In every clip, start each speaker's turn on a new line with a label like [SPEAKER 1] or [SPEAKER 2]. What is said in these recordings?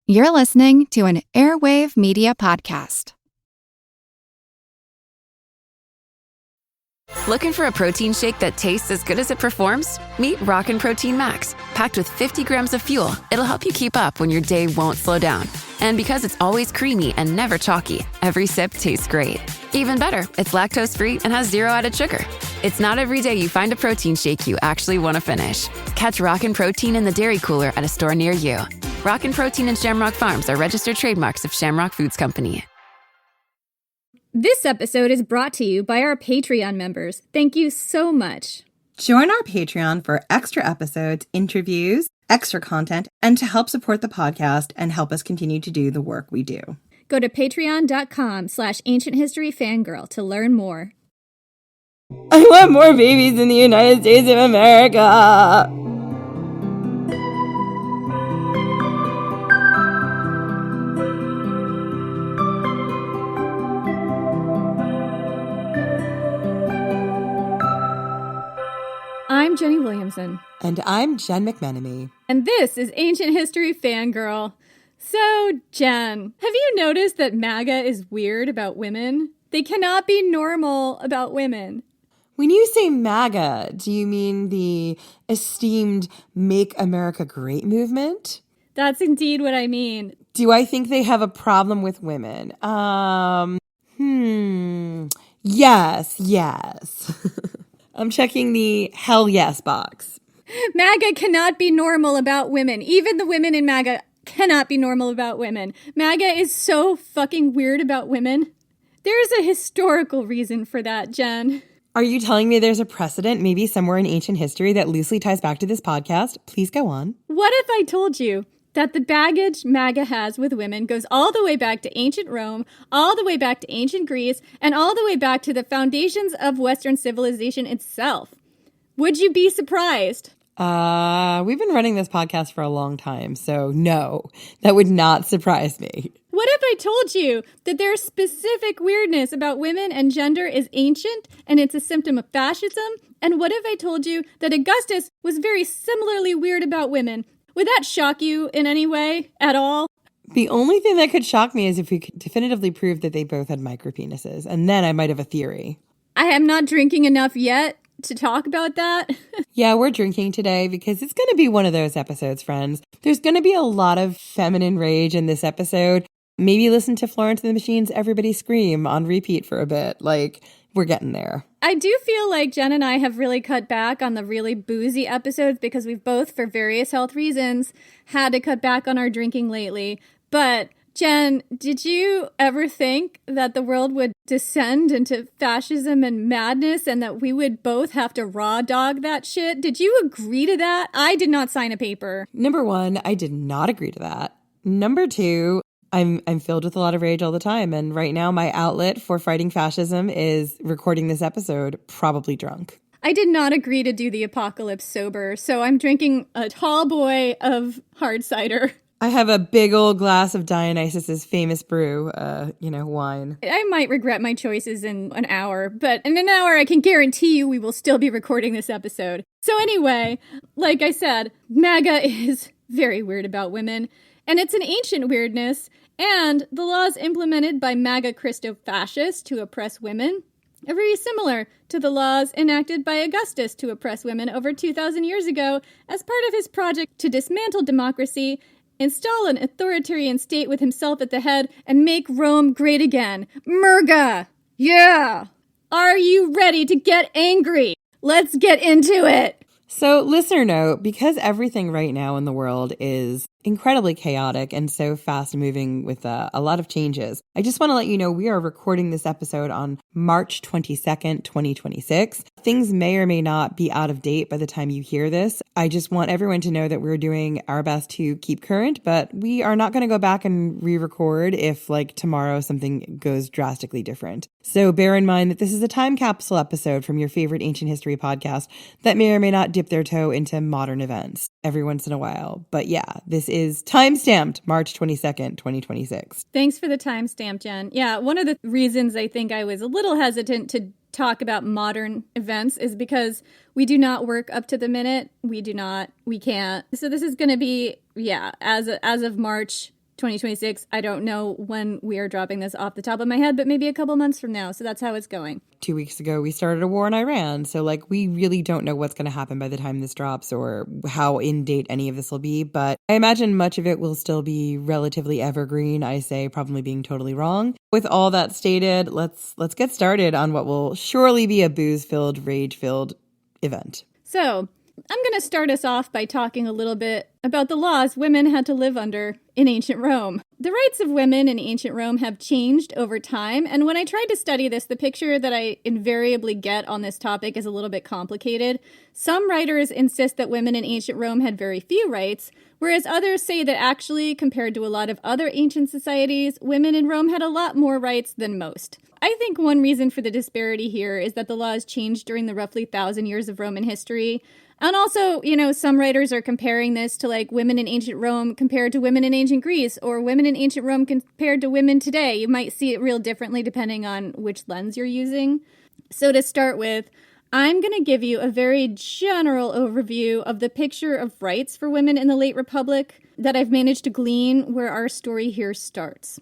[SPEAKER 1] You're listening to an Airwave Media Podcast.
[SPEAKER 2] Looking for a protein shake that tastes as good as it performs? Meet Rockin' Protein Max. Packed with 50 grams of fuel, it'll help you keep up when your day won't slow down. And because it's always creamy and never chalky, every sip tastes great. Even better, it's lactose-free and has 0 added sugar. It's not every day you find a protein shake you actually want to finish. Catch Rockin' Protein in the dairy cooler at a store near you. Rockin' Protein and Shamrock Farms are registered trademarks of Shamrock Foods Company.
[SPEAKER 3] This episode is brought to you by our Patreon members. Thank you so much.
[SPEAKER 4] Join our Patreon for extra episodes, interviews, extra content, and to help support the podcast and help us continue to do the work we do.
[SPEAKER 3] Go to patreon.com/ancienthistoryfangirl to learn more.
[SPEAKER 4] I want more babies in the United States of America.
[SPEAKER 3] I'm Jenny Williamson.
[SPEAKER 4] And I'm Jen McMenemy.
[SPEAKER 3] And this is Ancient History Fangirl. So, Jen, have you noticed that MAGA is weird about women? They cannot be normal about women.
[SPEAKER 4] When you say MAGA, do you mean the esteemed Make America Great movement?
[SPEAKER 3] That's indeed what I mean.
[SPEAKER 4] Do I think they have a problem with women? Yes. I'm checking the hell yes box.
[SPEAKER 3] MAGA cannot be normal about women. Even the women in MAGA cannot be normal about women. MAGA is so fucking weird about women. There is a historical reason for that, Jen.
[SPEAKER 4] Are you telling me there's a precedent, maybe somewhere in ancient history, that loosely ties back to this podcast? Please go on.
[SPEAKER 3] What if I told you that the baggage MAGA has with women goes all the way back to ancient Rome, all the way back to ancient Greece, and all the way back to the foundations of Western civilization itself? Would you be surprised?
[SPEAKER 4] We've been running this podcast for a long time, so no, that would not surprise me.
[SPEAKER 3] What if I told you that their specific weirdness about women and gender is ancient and it's a symptom of fascism? And what if I told you that Augustus was very similarly weird about women? Would that shock you in any way at all?
[SPEAKER 4] The only thing that could shock me is if we could definitively prove that they both had micropenises, and then I might have a theory.
[SPEAKER 3] I am not drinking enough yet to talk about that.
[SPEAKER 4] Yeah, we're drinking today because it's going to be one of those episodes, friends. There's going to be a lot of feminine rage in this episode. Maybe listen to Florence and the Machine's Everybody Scream on repeat for a bit. Like, we're getting there.
[SPEAKER 3] I do feel like Jen and I have really cut back on the really boozy episodes because we've both, for various health reasons, had to cut back on our drinking lately. But Jen, did you ever think that the world would descend into fascism and madness and that we would both have to raw dog that shit? Did you agree to that? I did not sign a paper.
[SPEAKER 4] Number one, I did not agree to that. Number two, I'm filled with a lot of rage all the time. And right now, my outlet for fighting fascism is recording this episode, probably drunk.
[SPEAKER 3] I did not agree to do the apocalypse sober, so I'm drinking a tall boy of hard cider.
[SPEAKER 4] I have a big old glass of Dionysus's famous brew, wine.
[SPEAKER 3] I might regret my choices in an hour, but in an hour I can guarantee you we will still be recording this episode. So anyway, like I said, MAGA is very weird about women, and it's an ancient weirdness, and the laws implemented by MAGA Christo-fascists to oppress women are very similar to the laws enacted by Augustus to oppress women over 2,000 years ago as part of his project to dismantle democracy, install an authoritarian state with himself at the head, and make Rome great again. MAGA! Yeah! Are you ready to get angry? Let's get into it!
[SPEAKER 4] So, listener note, because everything right now in the world is incredibly chaotic and so fast moving with a lot of changes, I just want to let you know we are recording this episode on March 22nd, 2026. Things may or may not be out of date by the time you hear this. I just want everyone to know that we're doing our best to keep current, but we are not going to go back and re-record if, like, tomorrow something goes drastically different. So bear in mind that this is a time capsule episode from your favorite ancient history podcast that may or may not dip their toe into modern events every once in a while. But yeah, this is time-stamped March 22nd, 2026.
[SPEAKER 3] Thanks for the timestamp, Jen. Yeah, one of the reasons I think I was a little hesitant to talk about modern events is because we do not work up to the minute. We can't. So this is going to be, as of March 2026. I don't know when we are dropping this off the top of my head, but maybe a couple months from now. So that's how it's going.
[SPEAKER 4] 2 weeks ago, we started a war in Iran. So, we really don't know what's going to happen by the time this drops or how in date any of this will be. But I imagine much of it will still be relatively evergreen. I say probably being totally wrong. With all that stated, let's get started on what will surely be a booze-filled, rage-filled event.
[SPEAKER 3] So I'm going to start us off by talking a little bit about the laws women had to live under in ancient Rome. The rights of women in ancient Rome have changed over time, and when I tried to study this, the picture that I invariably get on this topic is a little bit complicated. Some writers insist that women in ancient Rome had very few rights, whereas others say that actually, compared to a lot of other ancient societies, women in Rome had a lot more rights than most. I think one reason for the disparity here is that the laws changed during the roughly 1,000 years of Roman history. And also, some writers are comparing this to women in ancient Rome compared to women in ancient Greece, or women in ancient Rome compared to women today. You might see it real differently depending on which lens you're using. So to start with, I'm going to give you a very general overview of the picture of rights for women in the late Republic that I've managed to glean where our story here starts.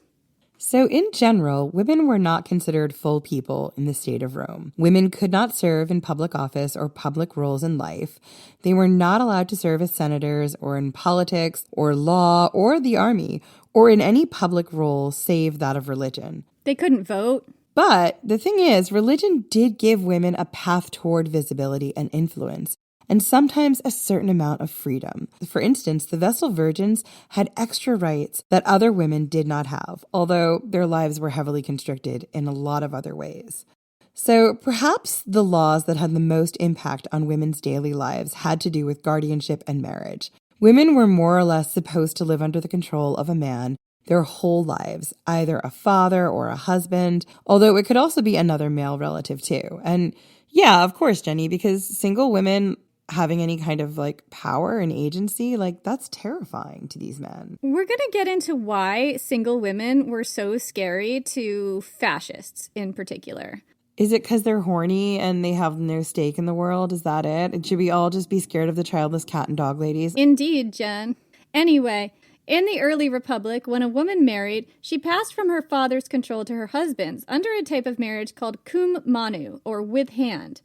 [SPEAKER 4] So in general, women were not considered full people in the state of Rome. Women could not serve in public office or public roles in life. They were not allowed to serve as senators or in politics or law or the army or in any public role save that of religion.
[SPEAKER 3] They couldn't vote.
[SPEAKER 4] But the thing is, religion did give women a path toward visibility and influence, and sometimes a certain amount of freedom. For instance, the Vestal Virgins had extra rights that other women did not have, although their lives were heavily constricted in a lot of other ways. So perhaps the laws that had the most impact on women's daily lives had to do with guardianship and marriage. Women were more or less supposed to live under the control of a man their whole lives, either a father or a husband, although it could also be another male relative too. And yeah, of course, Jenny, because single women having any kind of power and agency, that's terrifying to these men.
[SPEAKER 3] We're going to get into why single women were so scary to fascists in particular.
[SPEAKER 4] Is it because they're horny and they have no stake in the world? Is that it? And should we all just be scared of the childless cat and dog ladies?
[SPEAKER 3] Indeed, Jen. Anyway, in the early Republic, when a woman married, she passed from her father's control to her husband's under a type of marriage called cum manu, or with hand.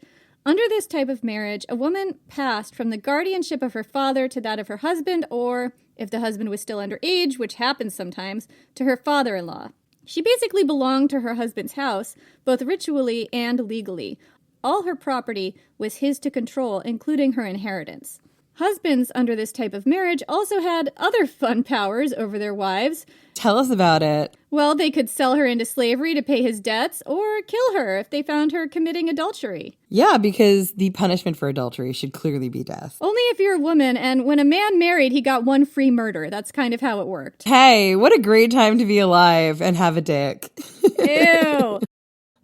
[SPEAKER 3] Under this type of marriage, a woman passed from the guardianship of her father to that of her husband, or, if the husband was still underage, which happens sometimes, to her father-in-law. She basically belonged to her husband's house, both ritually and legally. All her property was his to control, including her inheritance. Husbands under this type of marriage also had other fun powers over their wives.
[SPEAKER 4] Tell us about it.
[SPEAKER 3] Well, they could sell her into slavery to pay his debts or kill her if they found her committing adultery.
[SPEAKER 4] Yeah, because the punishment for adultery should clearly be death.
[SPEAKER 3] Only if you're a woman, and when a man married, he got one free murder. That's kind of how it worked.
[SPEAKER 4] Hey, what a great time to be alive and have a dick.
[SPEAKER 3] Ew.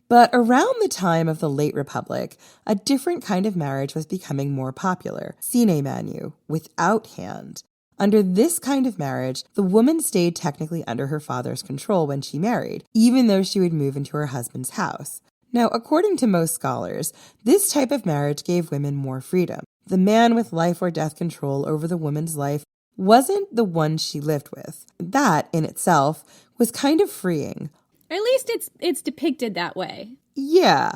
[SPEAKER 4] But around the time of the late Republic, a different kind of marriage was becoming more popular, sine manu, without hand. Under this kind of marriage, the woman stayed technically under her father's control when she married, even though she would move into her husband's house. Now, according to most scholars, this type of marriage gave women more freedom. The man with life or death control over the woman's life wasn't the one she lived with. That, in itself, was kind of freeing.
[SPEAKER 3] At least it's depicted that way.
[SPEAKER 4] Yeah.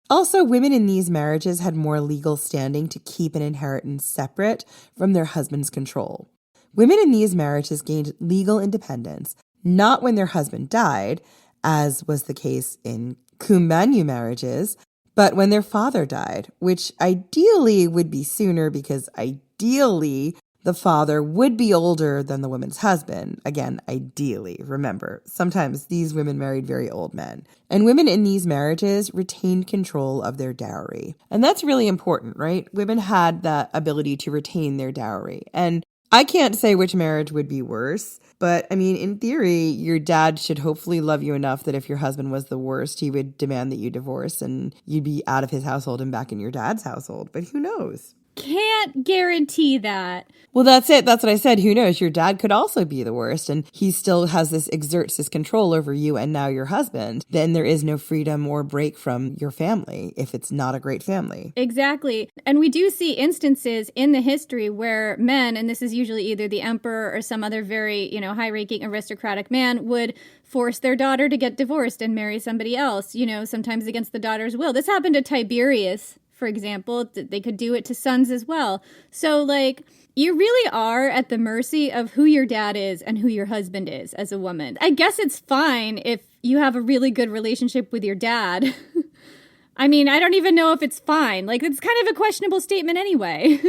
[SPEAKER 4] Also, women in these marriages had more legal standing to keep an inheritance separate from their husband's control. Women in these marriages gained legal independence, not when their husband died, as was the case in cum manu marriages, but when their father died, which ideally would be sooner because ideally the father would be older than the woman's husband. Again, ideally. Remember, sometimes these women married very old men. And women in these marriages retained control of their dowry. And that's really important, right? Women had that ability to retain their dowry. And I can't say which marriage would be worse, but I mean, in theory, your dad should hopefully love you enough that if your husband was the worst, he would demand that you divorce and you'd be out of his household and back in your dad's household. But who knows?
[SPEAKER 3] can't guarantee that.
[SPEAKER 4] Well, that's it. That's what I said. Who knows? Your dad could also be the worst, and he still exerts this control over you and now your husband. Then there is no freedom or break from your family if it's not a great family.
[SPEAKER 3] Exactly. And we do see instances in the history where men, and this is usually either the emperor or some other very, high-ranking aristocratic man, would force their daughter to get divorced and marry somebody else, sometimes against the daughter's will. This happened to Tiberius, for example. They could do it to sons as well. So, you really are at the mercy of who your dad is and who your husband is as a woman. I guess it's fine if you have a really good relationship with your dad. I mean, I don't even know if it's fine. It's kind of a questionable statement anyway.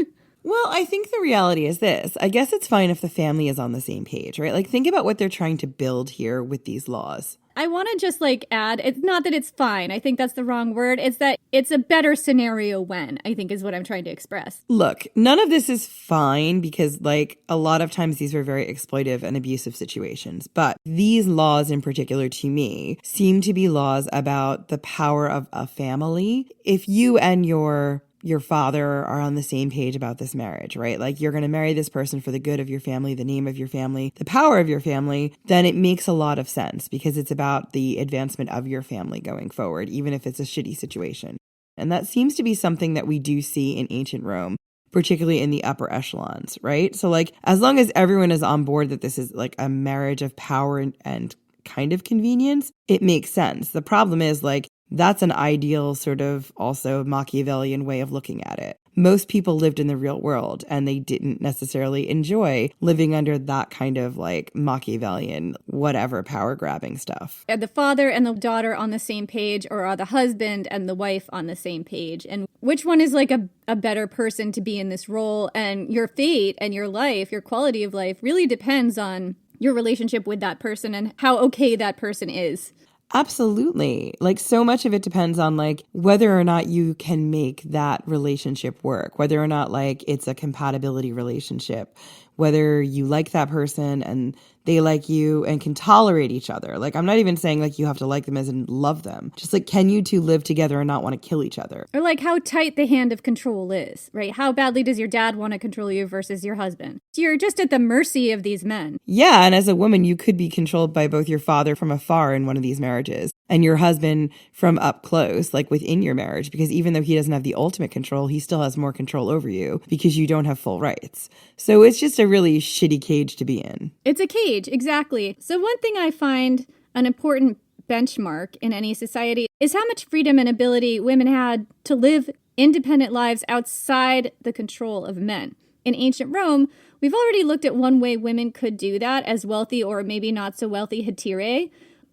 [SPEAKER 4] Well, I think the reality is this. I guess it's fine if the family is on the same page, right? Think about what they're trying to build here with these laws.
[SPEAKER 3] I want to just add, it's not that it's fine. I think that's the wrong word. It's that it's a better scenario when, I think is what I'm trying to express.
[SPEAKER 4] Look, none of this is fine because a lot of times these are very exploitive and abusive situations. But these laws in particular to me seem to be laws about the power of a family. If you and your father are on the same page about this marriage, right? You're going to marry this person for the good of your family, the name of your family, the power of your family, then it makes a lot of sense because it's about the advancement of your family going forward, even if it's a shitty situation. And that seems to be something that we do see in ancient Rome, particularly in the upper echelons, right? So as long as everyone is on board that this is a marriage of power and kind of convenience, it makes sense. The problem is that's an ideal sort of also Machiavellian way of looking at it. Most people lived in the real world and they didn't necessarily enjoy living under that kind of Machiavellian, whatever, power grabbing stuff.
[SPEAKER 3] Are the father and the daughter on the same page, or are the husband and the wife on the same page? And which one is a better person to be in this role? And your fate and your life, your quality of life really depends on your relationship with that person and how okay that person is.
[SPEAKER 4] Absolutely. So much of it depends on whether or not you can make that relationship work, whether or not it's a compatibility relationship, whether you like that person and they like you and can tolerate each other. I'm not even saying you have to like them as in love them. Just can you two live together and not want to kill each other?
[SPEAKER 3] Or how tight the hand of control is, right? How badly does your dad want to control you versus your husband? You're just at the mercy of these men.
[SPEAKER 4] Yeah, and as a woman, you could be controlled by both your father from afar in one of these marriages and your husband from up close, within your marriage, because even though he doesn't have the ultimate control, he still has more control over you because you don't have full rights. So it's just a really shitty cage to be in.
[SPEAKER 3] It's a cage, exactly. So one thing I find an important benchmark in any society is how much freedom and ability women had to live independent lives outside the control of men. In ancient Rome, we've already looked at one way women could do that as wealthy or maybe not so wealthy heterae,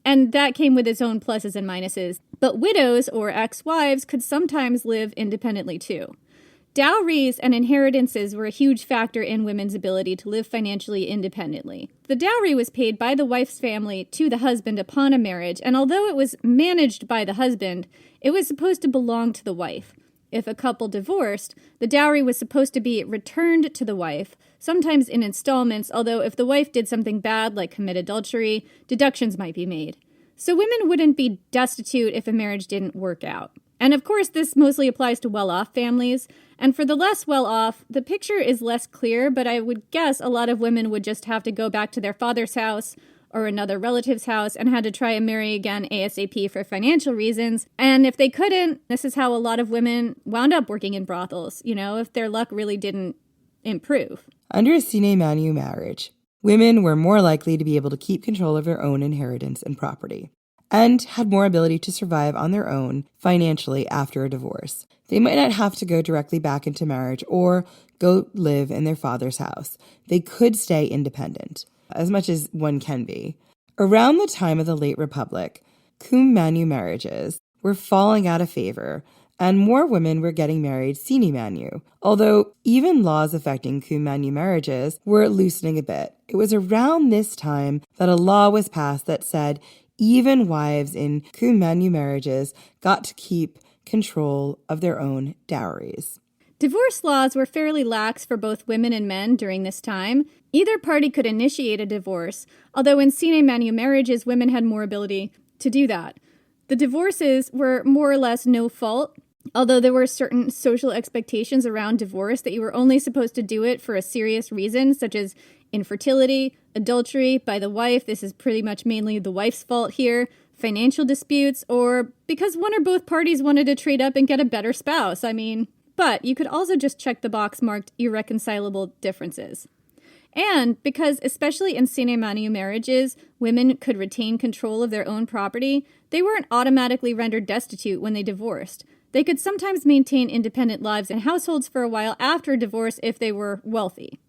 [SPEAKER 3] and that came with its own pluses and minuses. But widows or ex-wives could sometimes live independently too. Dowries and inheritances were a huge factor in women's ability to live financially independently. The dowry was paid by the wife's family to the husband upon a marriage, and although it was managed by the husband, it was supposed to belong to the wife. If a couple divorced, the dowry was supposed to be returned to the wife, sometimes in installments, although if the wife did something bad like commit adultery, deductions might be made. So women wouldn't be destitute if a marriage didn't work out. And of course, this mostly applies to well-off families. And for the less well-off, the picture is less clear, but I would guess a lot of women would just have to go back to their father's house or another relative's house and had to try and marry again ASAP for financial reasons. And if they couldn't, this is how a lot of women wound up working in brothels, if their luck really didn't improve.
[SPEAKER 4] Under a sine manuo marriage, women were more likely to be able to keep control of their own inheritance and property, and had more ability to survive on their own financially after a divorce. They might not have to go directly back into marriage or go live in their father's house. They could stay independent, as much as one can be. Around the time of the late Republic, cum manu marriages were falling out of favor, and more women were getting married sine manu, although even laws affecting cum manu marriages were loosening a bit. It was around this time that a law was passed that said even wives in cum manu marriages got to keep control of their own dowries.
[SPEAKER 3] Divorce laws were fairly lax for both women and men during this time. Either party could initiate a divorce, although in sine manuo marriages, women had more ability to do that. The divorces were more or less no fault. Although there were certain social expectations around divorce that you were only supposed to do it for a serious reason, such as infertility, adultery by the wife, this is pretty much mainly the wife's fault here, financial disputes, or because one or both parties wanted to trade up and get a better spouse. But you could also just check the box marked irreconcilable differences. And because, especially in sine manu marriages, women could retain control of their own property, they weren't automatically rendered destitute when they divorced. They could sometimes maintain independent lives and households for a while after divorce if they were wealthy.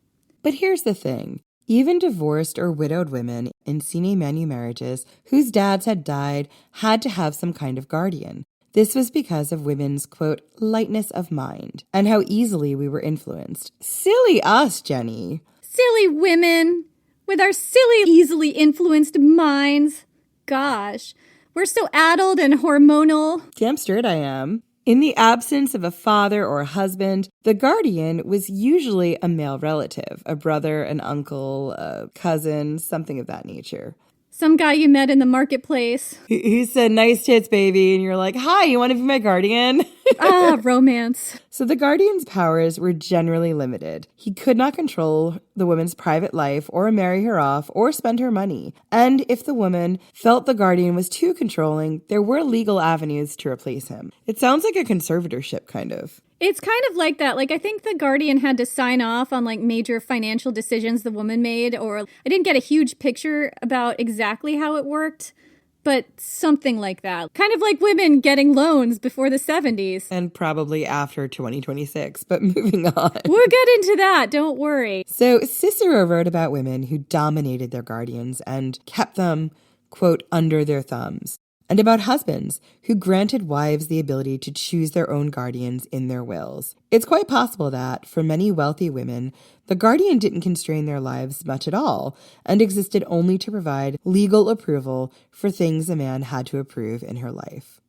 [SPEAKER 4] But here's the thing. Even divorced or widowed women in sine manu marriages whose dads had died had to have some kind of guardian. This was because of women's, quote, lightness of mind and how easily we were influenced. Silly us, Jenny.
[SPEAKER 3] Silly women with our silly, easily influenced minds. Gosh, we're so addled and hormonal.
[SPEAKER 4] Damn straight I am. In the absence of a father or a husband, the guardian was usually a male relative, a brother, an uncle, a cousin, something of that nature.
[SPEAKER 3] Some guy you met in the marketplace.
[SPEAKER 4] He said, nice tits, baby. And you're like, hi, you want to be my guardian?
[SPEAKER 3] Romance.
[SPEAKER 4] So the guardian's powers were generally limited. He could not control the woman's private life or marry her off or spend her money. And if the woman felt the guardian was too controlling, there were legal avenues to replace him. It sounds like a conservatorship, kind of.
[SPEAKER 3] It's kind of like that. I think the guardian had to sign off on, major financial decisions the woman made, or I didn't get a huge picture about exactly how it worked, but something like that. Kind of like women getting loans before the 70s.
[SPEAKER 4] And probably after 2026, but moving on.
[SPEAKER 3] We'll get into that, don't worry.
[SPEAKER 4] So Cicero wrote about women who dominated their guardians and kept them, quote, under their thumbs. And about husbands who granted wives the ability to choose their own guardians in their wills. It's quite possible that, for many wealthy women, the guardian didn't constrain their lives much at all and existed only to provide legal approval for things a man had to approve in her life.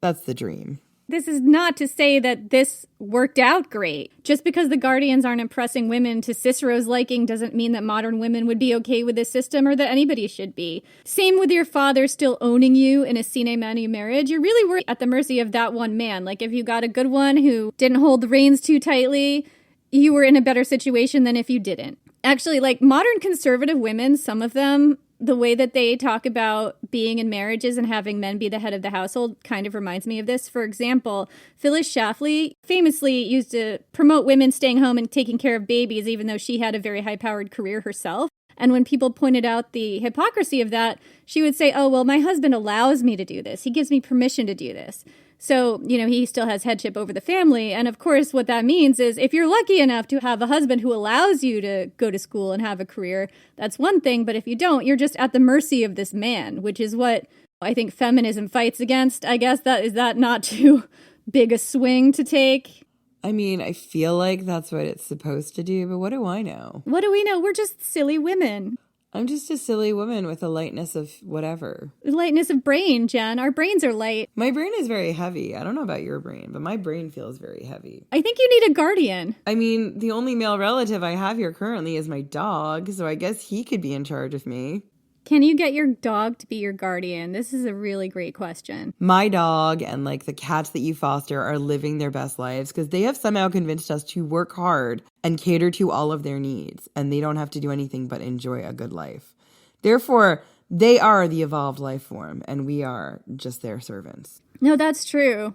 [SPEAKER 4] That's the dream.
[SPEAKER 3] This is not to say that this worked out great. Just because the guardians aren't impressing women to Cicero's liking doesn't mean that modern women would be okay with this system or that anybody should be. Same with your father still owning you in a sine manu marriage. You really were at the mercy of that one man. If you got a good one who didn't hold the reins too tightly, you were in a better situation than if you didn't. Actually, modern conservative women, some of them, the way that they talk about being in marriages and having men be the head of the household kind of reminds me of this. For example, Phyllis Schlafly famously used to promote women staying home and taking care of babies, even though she had a very high-powered career herself. And when people pointed out the hypocrisy of that, she would say, oh, well, my husband allows me to do this. He gives me permission to do this. So, he still has headship over the family. And of course, what that means is if you're lucky enough to have a husband who allows you to go to school and have a career, that's one thing. But if you don't, you're just at the mercy of this man, which is what I think feminism fights against. I guess is that not too big a swing to take?
[SPEAKER 4] I feel like that's what it's supposed to do, but what do I know?
[SPEAKER 3] What do we know? We're just silly women.
[SPEAKER 4] I'm just a silly woman with a lightness of whatever.
[SPEAKER 3] Lightness of brain, Jen. Our brains are light.
[SPEAKER 4] My brain is very heavy. I don't know about your brain, but my brain feels very heavy.
[SPEAKER 3] I think you need a guardian.
[SPEAKER 4] The only male relative I have here currently is my dog, so I guess he could be in charge of me.
[SPEAKER 3] Can you get your dog to be your guardian? This is a really great question.
[SPEAKER 4] My dog and the cats that you foster are living their best lives because they have somehow convinced us to work hard and cater to all of their needs, and they don't have to do anything but enjoy a good life. Therefore, they are the evolved life form, and we are just their servants.
[SPEAKER 3] No, that's true.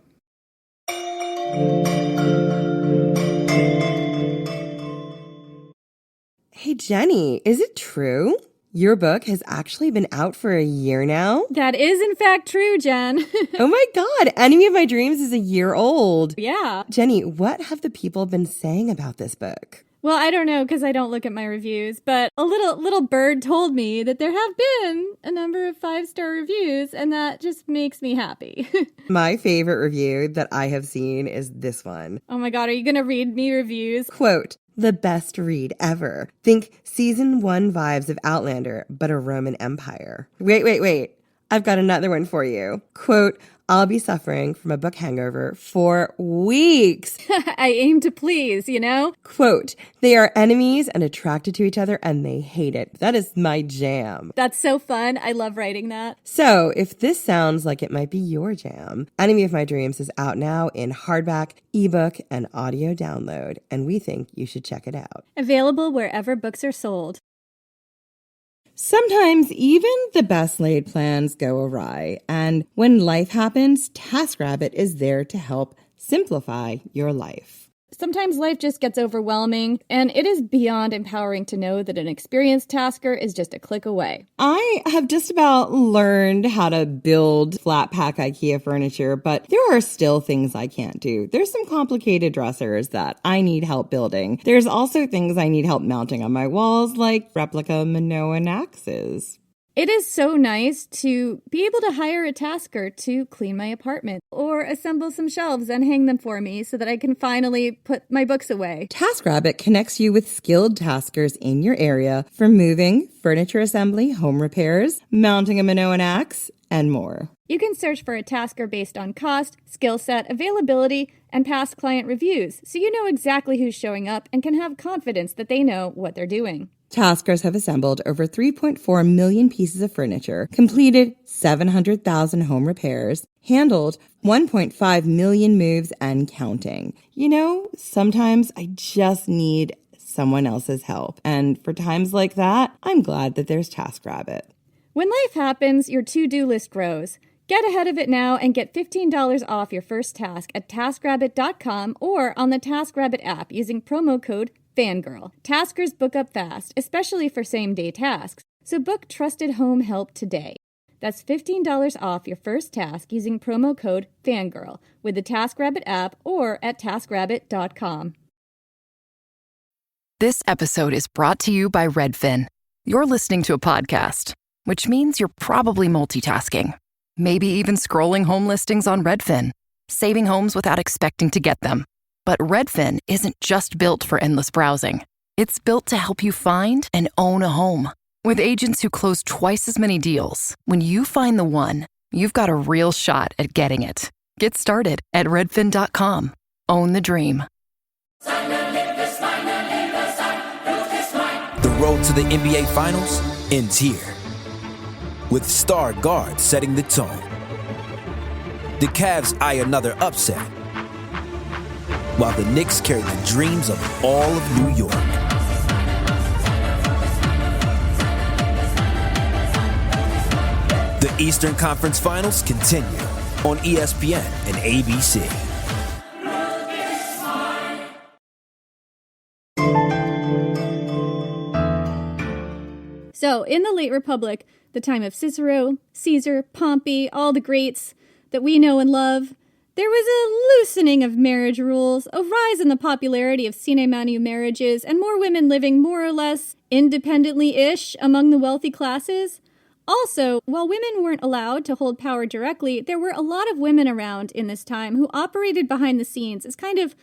[SPEAKER 4] Hey, Jenny, is it true? Your book has actually been out for a year now?
[SPEAKER 3] That is, in fact, true, Jen.
[SPEAKER 4] Oh my God, Enemy of My Dreams is a year old.
[SPEAKER 3] Yeah.
[SPEAKER 4] Jenny, what have the people been saying about this book?
[SPEAKER 3] Well, I don't know because I don't look at my reviews, but a little bird told me that there have been a number of 5-star reviews, and that just makes me happy.
[SPEAKER 4] My favorite review that I have seen is this one.
[SPEAKER 3] Oh my God, are you going to read me reviews?
[SPEAKER 4] Quote, the best read ever. Think season 1 vibes of Outlander, but a Roman Empire. Wait. I've got another one for you. Quote, I'll be suffering from a book hangover for weeks.
[SPEAKER 3] I aim to please, you know?
[SPEAKER 4] Quote, they are enemies and attracted to each other and they hate it. That is my jam.
[SPEAKER 3] That's so fun. I love writing that.
[SPEAKER 4] So if this sounds like it might be your jam, Enemy of My Dreams is out now in hardback, ebook, and audio download, and we think you should check it out.
[SPEAKER 3] Available wherever books are sold.
[SPEAKER 4] Sometimes even the best laid plans go awry, and when life happens, TaskRabbit is there to help simplify your life.
[SPEAKER 3] Sometimes life just gets overwhelming, and it is beyond empowering to know that an experienced tasker is just a click away.
[SPEAKER 4] I have just about learned how to build flat pack IKEA furniture, but there are still things I can't do. There's some complicated dressers that I need help building. There's also things I need help mounting on my walls, like replica Minoan axes.
[SPEAKER 3] It is so nice to be able to hire a tasker to clean my apartment or assemble some shelves and hang them for me so that I can finally put my books away.
[SPEAKER 4] TaskRabbit connects you with skilled taskers in your area for moving, furniture assembly, home repairs, mounting a Minoan axe, and more.
[SPEAKER 3] You can search for a tasker based on cost, skill set, availability, and past client reviews, so you know exactly who's showing up and can have confidence that they know what they're doing.
[SPEAKER 4] Taskers have assembled over 3.4 million pieces of furniture, completed 700,000 home repairs, handled 1.5 million moves and counting. You know, sometimes I just need someone else's help. And for times like that, I'm glad that there's TaskRabbit.
[SPEAKER 3] When life happens, your to-do list grows. Get ahead of it now and get $15 off your first task at TaskRabbit.com or on the TaskRabbit app using promo code Fangirl. Taskers book up fast, especially for same-day tasks, so book trusted home help today. That's $15 off your first task using promo code Fangirl with the TaskRabbit app or at TaskRabbit.com.
[SPEAKER 2] This episode is brought to you by Redfin. You're listening to a podcast, which means you're probably multitasking. Maybe even scrolling home listings on Redfin, saving homes without expecting to get them. But Redfin isn't just built for endless browsing. It's built to help you find and own a home. With agents who close twice as many deals, when you find the one, you've got a real shot at getting it. Get started at redfin.com. Own the dream.
[SPEAKER 5] The road to the NBA Finals ends here, with star guards setting the tone. The Cavs eye another upset, while the Knicks carry the dreams of all of New York. The Eastern Conference Finals continue on ESPN and ABC.
[SPEAKER 3] So, in the late Republic, the time of Cicero, Caesar, Pompey, all the greats that we know and love, there was a loosening of marriage rules, a rise in the popularity of sine manu marriages, and more women living more or less independently-ish among the wealthy classes. Also, while women weren't allowed to hold power directly, there were a lot of women around in this time who operated behind the scenes as kind of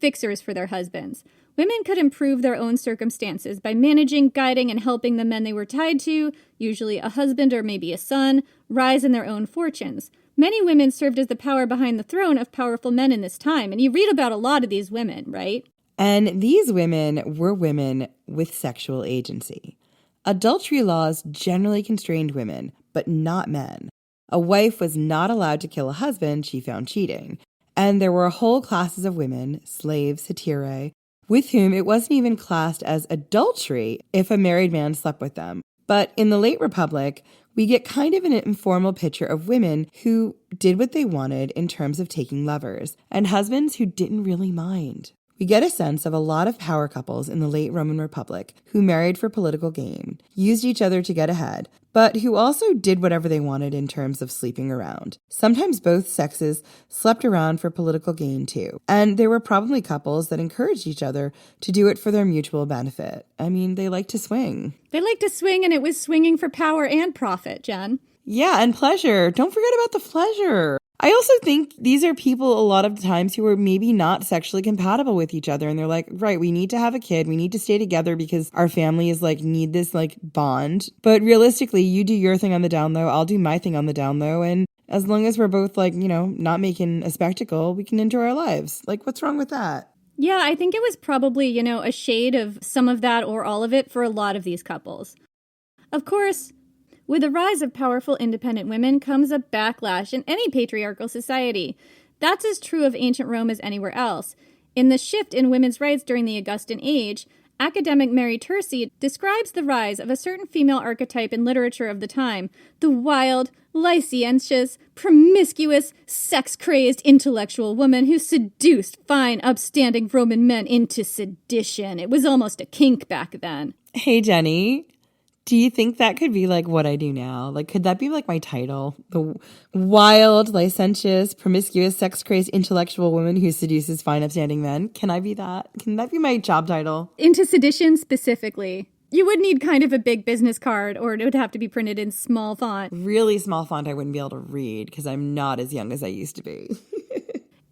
[SPEAKER 3] fixers for their husbands. Women could improve their own circumstances by managing, guiding, and helping the men they were tied to, usually a husband or maybe a son, rise in their own fortunes. Many women served as the power behind the throne of powerful men in this time, and you read about a lot of these women, right?
[SPEAKER 4] And these women were women with sexual agency. Adultery laws generally constrained women, but not men. A wife was not allowed to kill a husband she found cheating. And there were whole classes of women, slaves, heterae, with whom it wasn't even classed as adultery if a married man slept with them. But in the late Republic, we get kind of an informal picture of women who did what they wanted in terms of taking lovers, and husbands who didn't really mind. We get a sense of a lot of power couples in the late Roman Republic who married for political gain, used each other to get ahead, but who also did whatever they wanted in terms of sleeping around. Sometimes both sexes slept around for political gain too. And there were probably couples that encouraged each other to do it for their mutual benefit. I mean, they like to swing.
[SPEAKER 3] They like to swing, and it was swinging for power and profit, Jen.
[SPEAKER 4] Yeah, and pleasure. Don't forget about the pleasure. I also think these are people a lot of times who are maybe not sexually compatible with each other. And they're like, right, we need to have a kid. We need to stay together because our families like need this like bond. But realistically, you do your thing on the down low. I'll do my thing on the down low. And as long as we're both like, you know, not making a spectacle, we can enjoy our lives. Like, what's wrong with that?
[SPEAKER 3] Yeah, I think it was probably, you know, a shade of some of that or all of it for a lot of these couples. Of course, with the rise of powerful independent women comes a backlash in any patriarchal society. That's as true of ancient Rome as anywhere else. In the shift in women's rights during the Augustan age, academic Mary Tursi describes the rise of a certain female archetype in literature of the time, the wild, licentious, promiscuous, sex-crazed intellectual woman who seduced fine, upstanding Roman men into sedition. It was almost a kink back then.
[SPEAKER 4] Hey, Jenny. Do you think that could be like what I do now? Like, could that be like my title? The wild, licentious, promiscuous, sex-crazed intellectual woman who seduces fine, upstanding men? Can I be that? Can that be my job title?
[SPEAKER 3] Into sedition specifically. You would need kind of a big business card, or it would have to be printed in small font.
[SPEAKER 4] Really small font I wouldn't be able to read because I'm not as young as I used to be.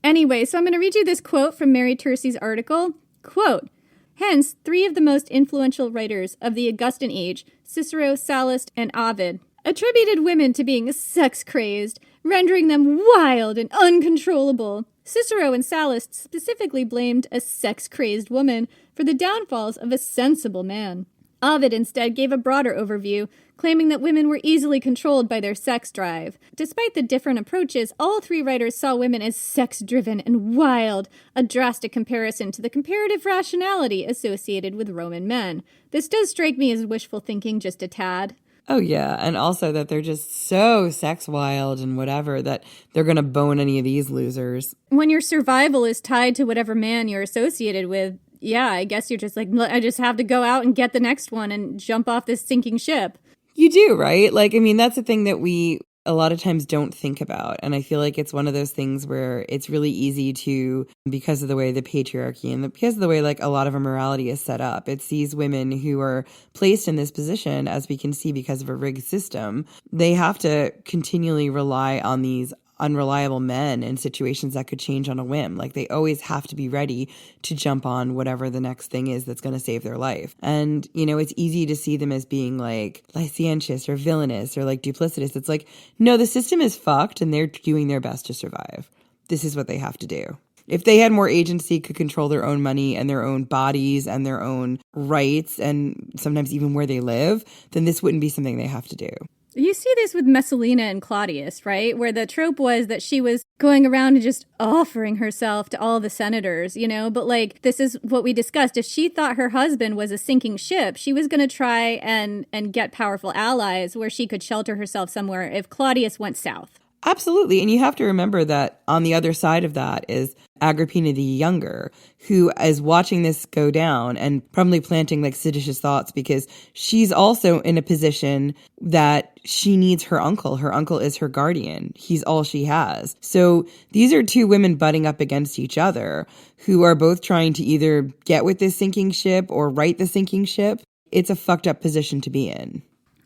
[SPEAKER 3] Anyway, so I'm going to read you this quote from Mary Tursi's article. Quote, hence, three of the most influential writers of the Augustan age, Cicero, Sallust, and Ovid, attributed women to being sex-crazed, rendering them wild and uncontrollable. Cicero and Sallust specifically blamed a sex-crazed woman for the downfalls of a sensible man. Ovid instead gave a broader overview, claiming that women were easily controlled by their sex drive. Despite the different approaches, all three writers saw women as sex-driven and wild, a drastic comparison to the comparative rationality associated with Roman men. This does strike me as wishful thinking just a tad.
[SPEAKER 4] Oh, yeah. And also that they're just so sex wild and whatever that they're going to bone any of these losers.
[SPEAKER 3] When your survival is tied to whatever man you're associated with, yeah, I guess you're just like, I just have to go out and get the next one and jump off this sinking ship.
[SPEAKER 4] You do, right? Like, I mean, that's the thing that we a lot of times don't think about. And I feel like it's one of those things where it's really easy to, because of the way the patriarchy and because of the way like a lot of our morality is set up, it's these women who are placed in this position, as we can see, because of a rigged system. They have to continually rely on these unreliable men in situations that could change on a whim. Like they always have to be ready to jump on whatever the next thing is that's going to save their life. And, you know, it's easy to see them as being like licentious or villainous or like duplicitous. It's like, no, the system is fucked and they're doing their best to survive. This is what they have to do. If they had more agency, could control their own money and their own bodies and their own rights and sometimes even where they live, then this wouldn't be something they have to do.
[SPEAKER 3] You see this with Messalina and Claudius, right? Where the trope was that she was going around and just offering herself to all the senators, you know? But like, this is what we discussed. If she thought her husband was a sinking ship, she was going to try and get powerful allies where she could shelter herself somewhere if Claudius went south.
[SPEAKER 4] Absolutely. And you have to remember that on the other side of that is Agrippina the Younger, who is watching this go down and probably planting like seditious thoughts because she's also in a position that she needs her uncle. Her uncle is her guardian. He's all she has. So these are two women butting up against each other who are both trying to either get with this sinking ship or right the sinking ship. It's a fucked up position to be in.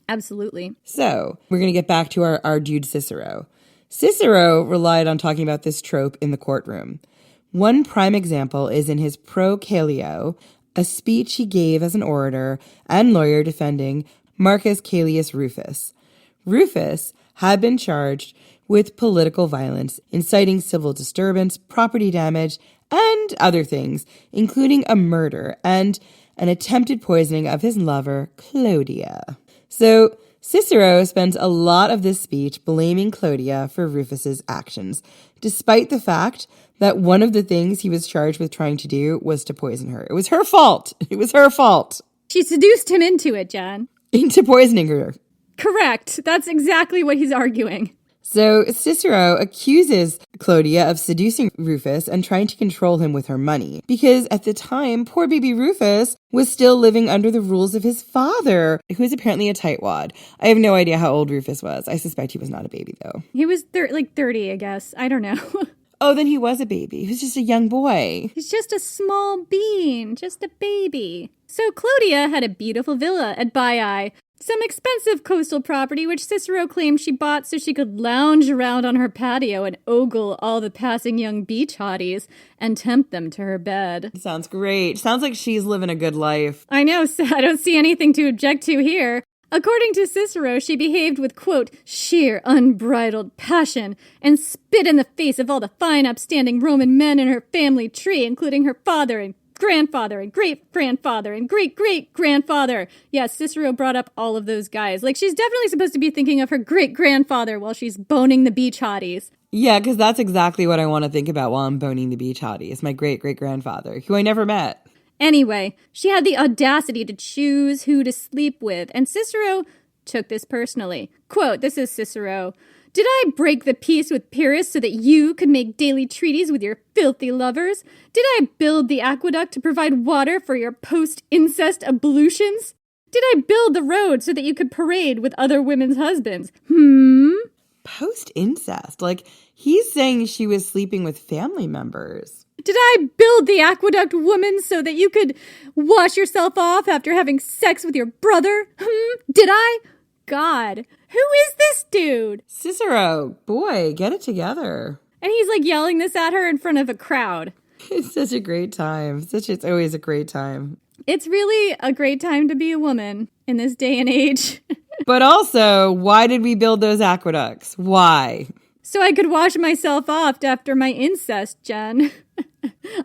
[SPEAKER 3] Absolutely.
[SPEAKER 4] So we're going to get back to our dude Cicero. Cicero relied on talking about this trope in the courtroom. One prime example is in his Pro Caelio, a speech he gave as an orator and lawyer defending Marcus Caelius Rufus. Rufus had been charged with political violence, inciting civil disturbance, property damage, and other things, including a murder and an attempted poisoning of his lover, Clodia. So Cicero spends a lot of this speech blaming Clodia for Rufus's actions, despite the fact that one of the things he was charged with trying to do was to poison her. It was her fault. It was her fault.
[SPEAKER 3] She seduced him into it, Jen.
[SPEAKER 4] Into poisoning her.
[SPEAKER 3] Correct. That's exactly what he's arguing.
[SPEAKER 4] So Cicero accuses Clodia of seducing Rufus and trying to control him with her money. Because at the time, poor baby Rufus was still living under the rules of his father, who is apparently a tightwad. I have no idea how old Rufus was. I suspect he was not a baby, though.
[SPEAKER 3] He was 30, I guess. I don't know.
[SPEAKER 4] Oh, then he was a baby. He was just a young boy.
[SPEAKER 3] He's just a small bean, just a baby. So Clodia had a beautiful villa at Baiae, Some expensive coastal property which Cicero claimed she bought so she could lounge around on her patio and ogle all the passing young beach hotties and tempt them to her bed.
[SPEAKER 4] Sounds great. Sounds like she's living a good life.
[SPEAKER 3] I know, so I don't see anything to object to here. According to Cicero, she behaved with, quote, sheer unbridled passion and spit in the face of all the fine upstanding Roman men in her family tree, including her father and grandfather and great-grandfather and great-great-grandfather. Yes, Cicero brought up all of those guys. Like, she's definitely supposed to be thinking of her great-grandfather while she's boning the beach hotties.
[SPEAKER 4] Yeah, because that's exactly what I want to think about while I'm boning the beach hotties. My great-great-grandfather, who I never met.
[SPEAKER 3] Anyway, she had the audacity to choose who to sleep with, and Cicero took this personally. Quote, this is Cicero, "Did I break the peace with Pyrrhus so that you could make daily treaties with your filthy lovers? Did I build the aqueduct to provide water for your post-incest ablutions? Did I build the road so that you could parade with other women's husbands?
[SPEAKER 4] Post-incest? Like, he's saying she was sleeping with family members.
[SPEAKER 3] Did I build the aqueduct, woman, so that you could wash yourself off after having sex with your brother? Did I? God, who is this dude?"
[SPEAKER 4] Cicero, boy, get it together.
[SPEAKER 3] And he's like yelling this at her in front of a crowd.
[SPEAKER 4] It's such a great time. It's always a great time.
[SPEAKER 3] It's really a great time to be a woman in this day and age.
[SPEAKER 4] But also, why did we build those aqueducts? Why?
[SPEAKER 3] So I could wash myself off after my incest, Jen.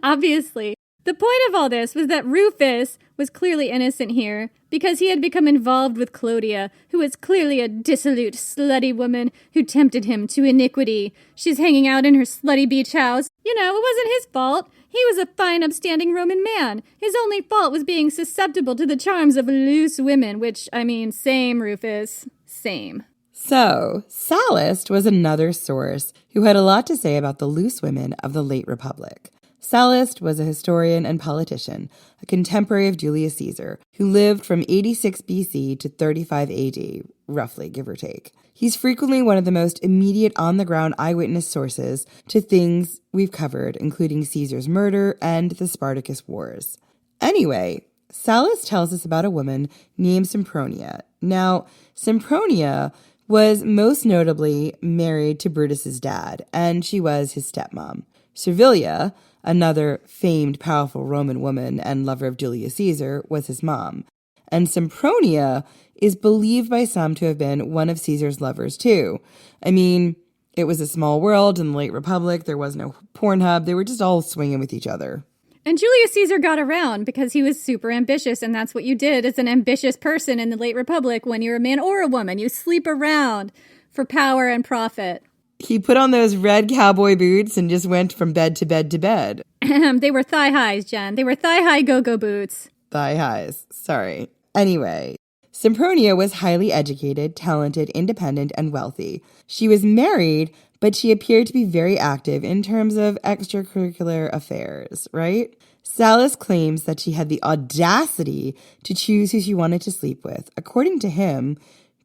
[SPEAKER 3] Obviously. The point of all this was that Rufus was clearly innocent here because he had become involved with Clodia, who was clearly a dissolute, slutty woman who tempted him to iniquity. She's hanging out in her slutty beach house. You know, it wasn't his fault. He was a fine, upstanding Roman man. His only fault was being susceptible to the charms of loose women, which, I mean, same, Rufus. Same.
[SPEAKER 4] So, Sallust was another source who had a lot to say about the loose women of the late Republic. Sallust was a historian and politician, a contemporary of Julius Caesar, who lived from 86 BC to 35 AD, roughly, give or take. He's frequently one of the most immediate on-the-ground eyewitness sources to things we've covered, including Caesar's murder and the Spartacus Wars. Anyway, Sallust tells us about a woman named Sempronia. Now, Sempronia was most notably married to Brutus's dad, and she was his stepmom. Servilia, another famed, powerful Roman woman and lover of Julius Caesar, was his mom. And Sempronia is believed by some to have been one of Caesar's lovers, too. I mean, it was a small world in the late Republic. There was no Pornhub. They were just all swinging with each other.
[SPEAKER 3] And Julius Caesar got around because he was super ambitious, and that's what you did as an ambitious person in the late Republic when you're a man or a woman. You sleep around for power and profit.
[SPEAKER 4] He put on those red cowboy boots and just went from bed to bed to bed.
[SPEAKER 3] They were thigh highs, Jen. They were thigh high go-go boots.
[SPEAKER 4] Thigh highs. Sorry. Anyway, Sempronia was highly educated, talented, independent, and wealthy. She was married, but she appeared to be very active in terms of extracurricular affairs, right? Sallust claims that she had the audacity to choose who she wanted to sleep with. According to him,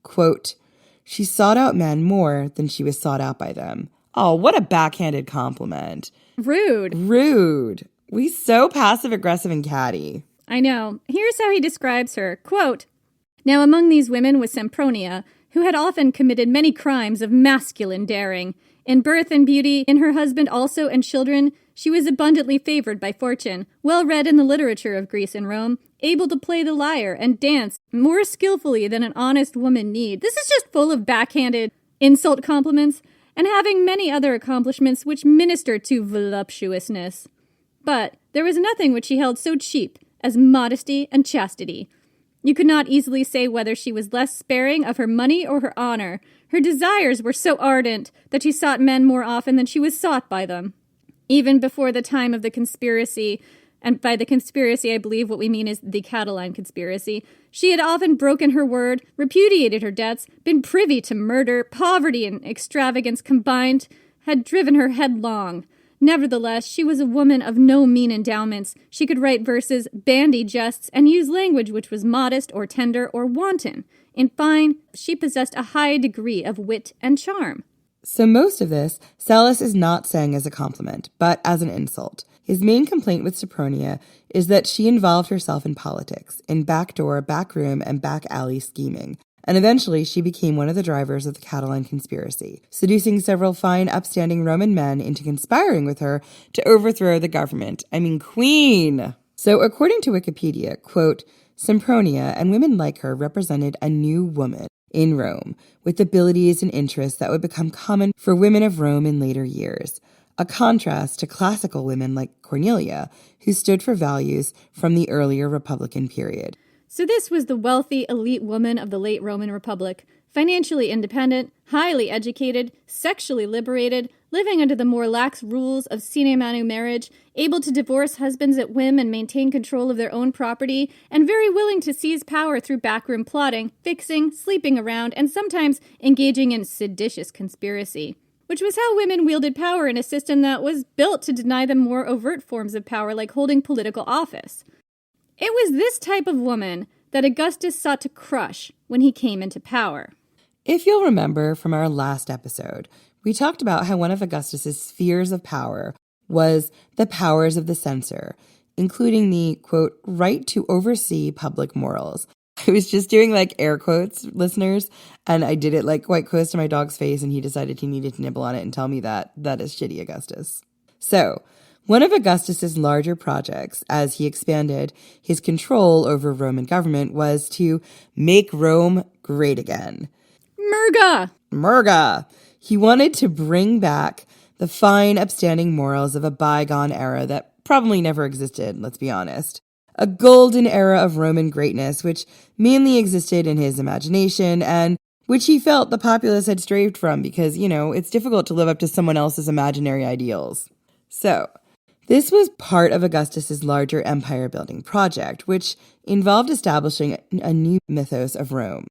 [SPEAKER 4] quote, "She sought out men more than she was sought out by them." Oh, what a backhanded compliment.
[SPEAKER 3] Rude.
[SPEAKER 4] Rude. We so passive-aggressive and catty.
[SPEAKER 3] I know. Here's how he describes her. Quote, "Now among these women was Sempronia, who had often committed many crimes of masculine daring. In birth and beauty, in her husband also and children, she was abundantly favored by fortune, well read in the literature of Greece and Rome, able to play the lyre and dance more skillfully than an honest woman need." This is just full of backhanded insult compliments, and having many other accomplishments which minister to voluptuousness. But there was nothing which she held so cheap as modesty and chastity. You could not easily say whether she was less sparing of her money or her honor. Her desires were so ardent that she sought men more often than she was sought by them. Even before the time of the conspiracy, and by the conspiracy I believe what we mean is the Catiline conspiracy, she had often broken her word, repudiated her debts, been privy to murder, poverty and extravagance combined, had driven her headlong. Nevertheless, she was a woman of no mean endowments. She could write verses, bandy jests, and use language which was modest or tender or wanton. In fine, she possessed a high degree of wit and charm.
[SPEAKER 4] So most of this, Sallust is not saying as a compliment, but as an insult. His main complaint with Sempronia is that she involved herself in politics, in backdoor, backroom, and back alley scheming, and eventually she became one of the drivers of the Catalan conspiracy, seducing several fine, upstanding Roman men into conspiring with her to overthrow the government. I mean, queen! So according to Wikipedia, quote, Sempronia and women like her represented a new woman in Rome, with abilities and interests that would become common for women of Rome in later years, a contrast to classical women like Cornelia, who stood for values from the earlier Republican period.
[SPEAKER 3] So this was the wealthy, elite woman of the late Roman Republic, financially independent, highly educated, sexually liberated, living under the more lax rules of sine manu marriage, able to divorce husbands at whim and maintain control of their own property, and very willing to seize power through backroom plotting, fixing, sleeping around, and sometimes engaging in seditious conspiracy. Which was how women wielded power in a system that was built to deny them more overt forms of power like holding political office. It was this type of woman that Augustus sought to crush when he came into power.
[SPEAKER 4] If you'll remember from our last episode, we talked about how one of Augustus's spheres of power was the powers of the censor, including the, quote, right to oversee public morals. I was just doing like air quotes, listeners, and I did it like quite close to my dog's face, and he decided he needed to nibble on it and tell me that is shitty, Augustus. So, one of Augustus's larger projects, as he expanded his control over Roman government, was to make Rome great again. Murga! He wanted to bring back the fine, upstanding morals of a bygone era that probably never existed, let's be honest. A golden era of Roman greatness, which mainly existed in his imagination and which he felt the populace had strayed from because, it's difficult to live up to someone else's imaginary ideals. So, this was part of Augustus's larger empire-building project, which involved establishing a new mythos of Rome.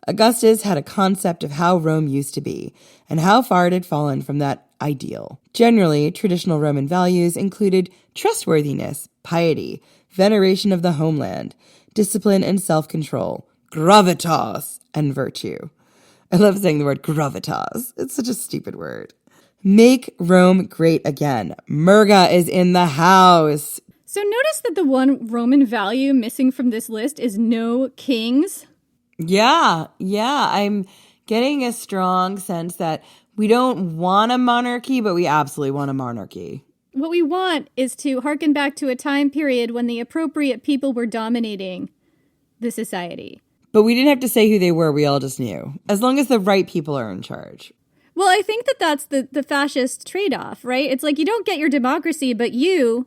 [SPEAKER 4] Augustus had a concept of how Rome used to be and how far it had fallen from that ideal. Generally, traditional Roman values included trustworthiness, piety, veneration of the homeland, discipline and self-control, gravitas, and virtue. I love saying the word gravitas. It's such a stupid word. Make Rome great again. Murga is in the house.
[SPEAKER 3] So notice that the one Roman value missing from this list is no kings.
[SPEAKER 4] Yeah. I'm getting a strong sense that we don't want a monarchy, but we absolutely want a monarchy.
[SPEAKER 3] What we want is to harken back to a time period when the appropriate people were dominating the society.
[SPEAKER 4] But we didn't have to say who they were. We all just knew. As long as the right people are in charge.
[SPEAKER 3] Well, I think that's the fascist trade-off, right? It's like you don't get your democracy, but you,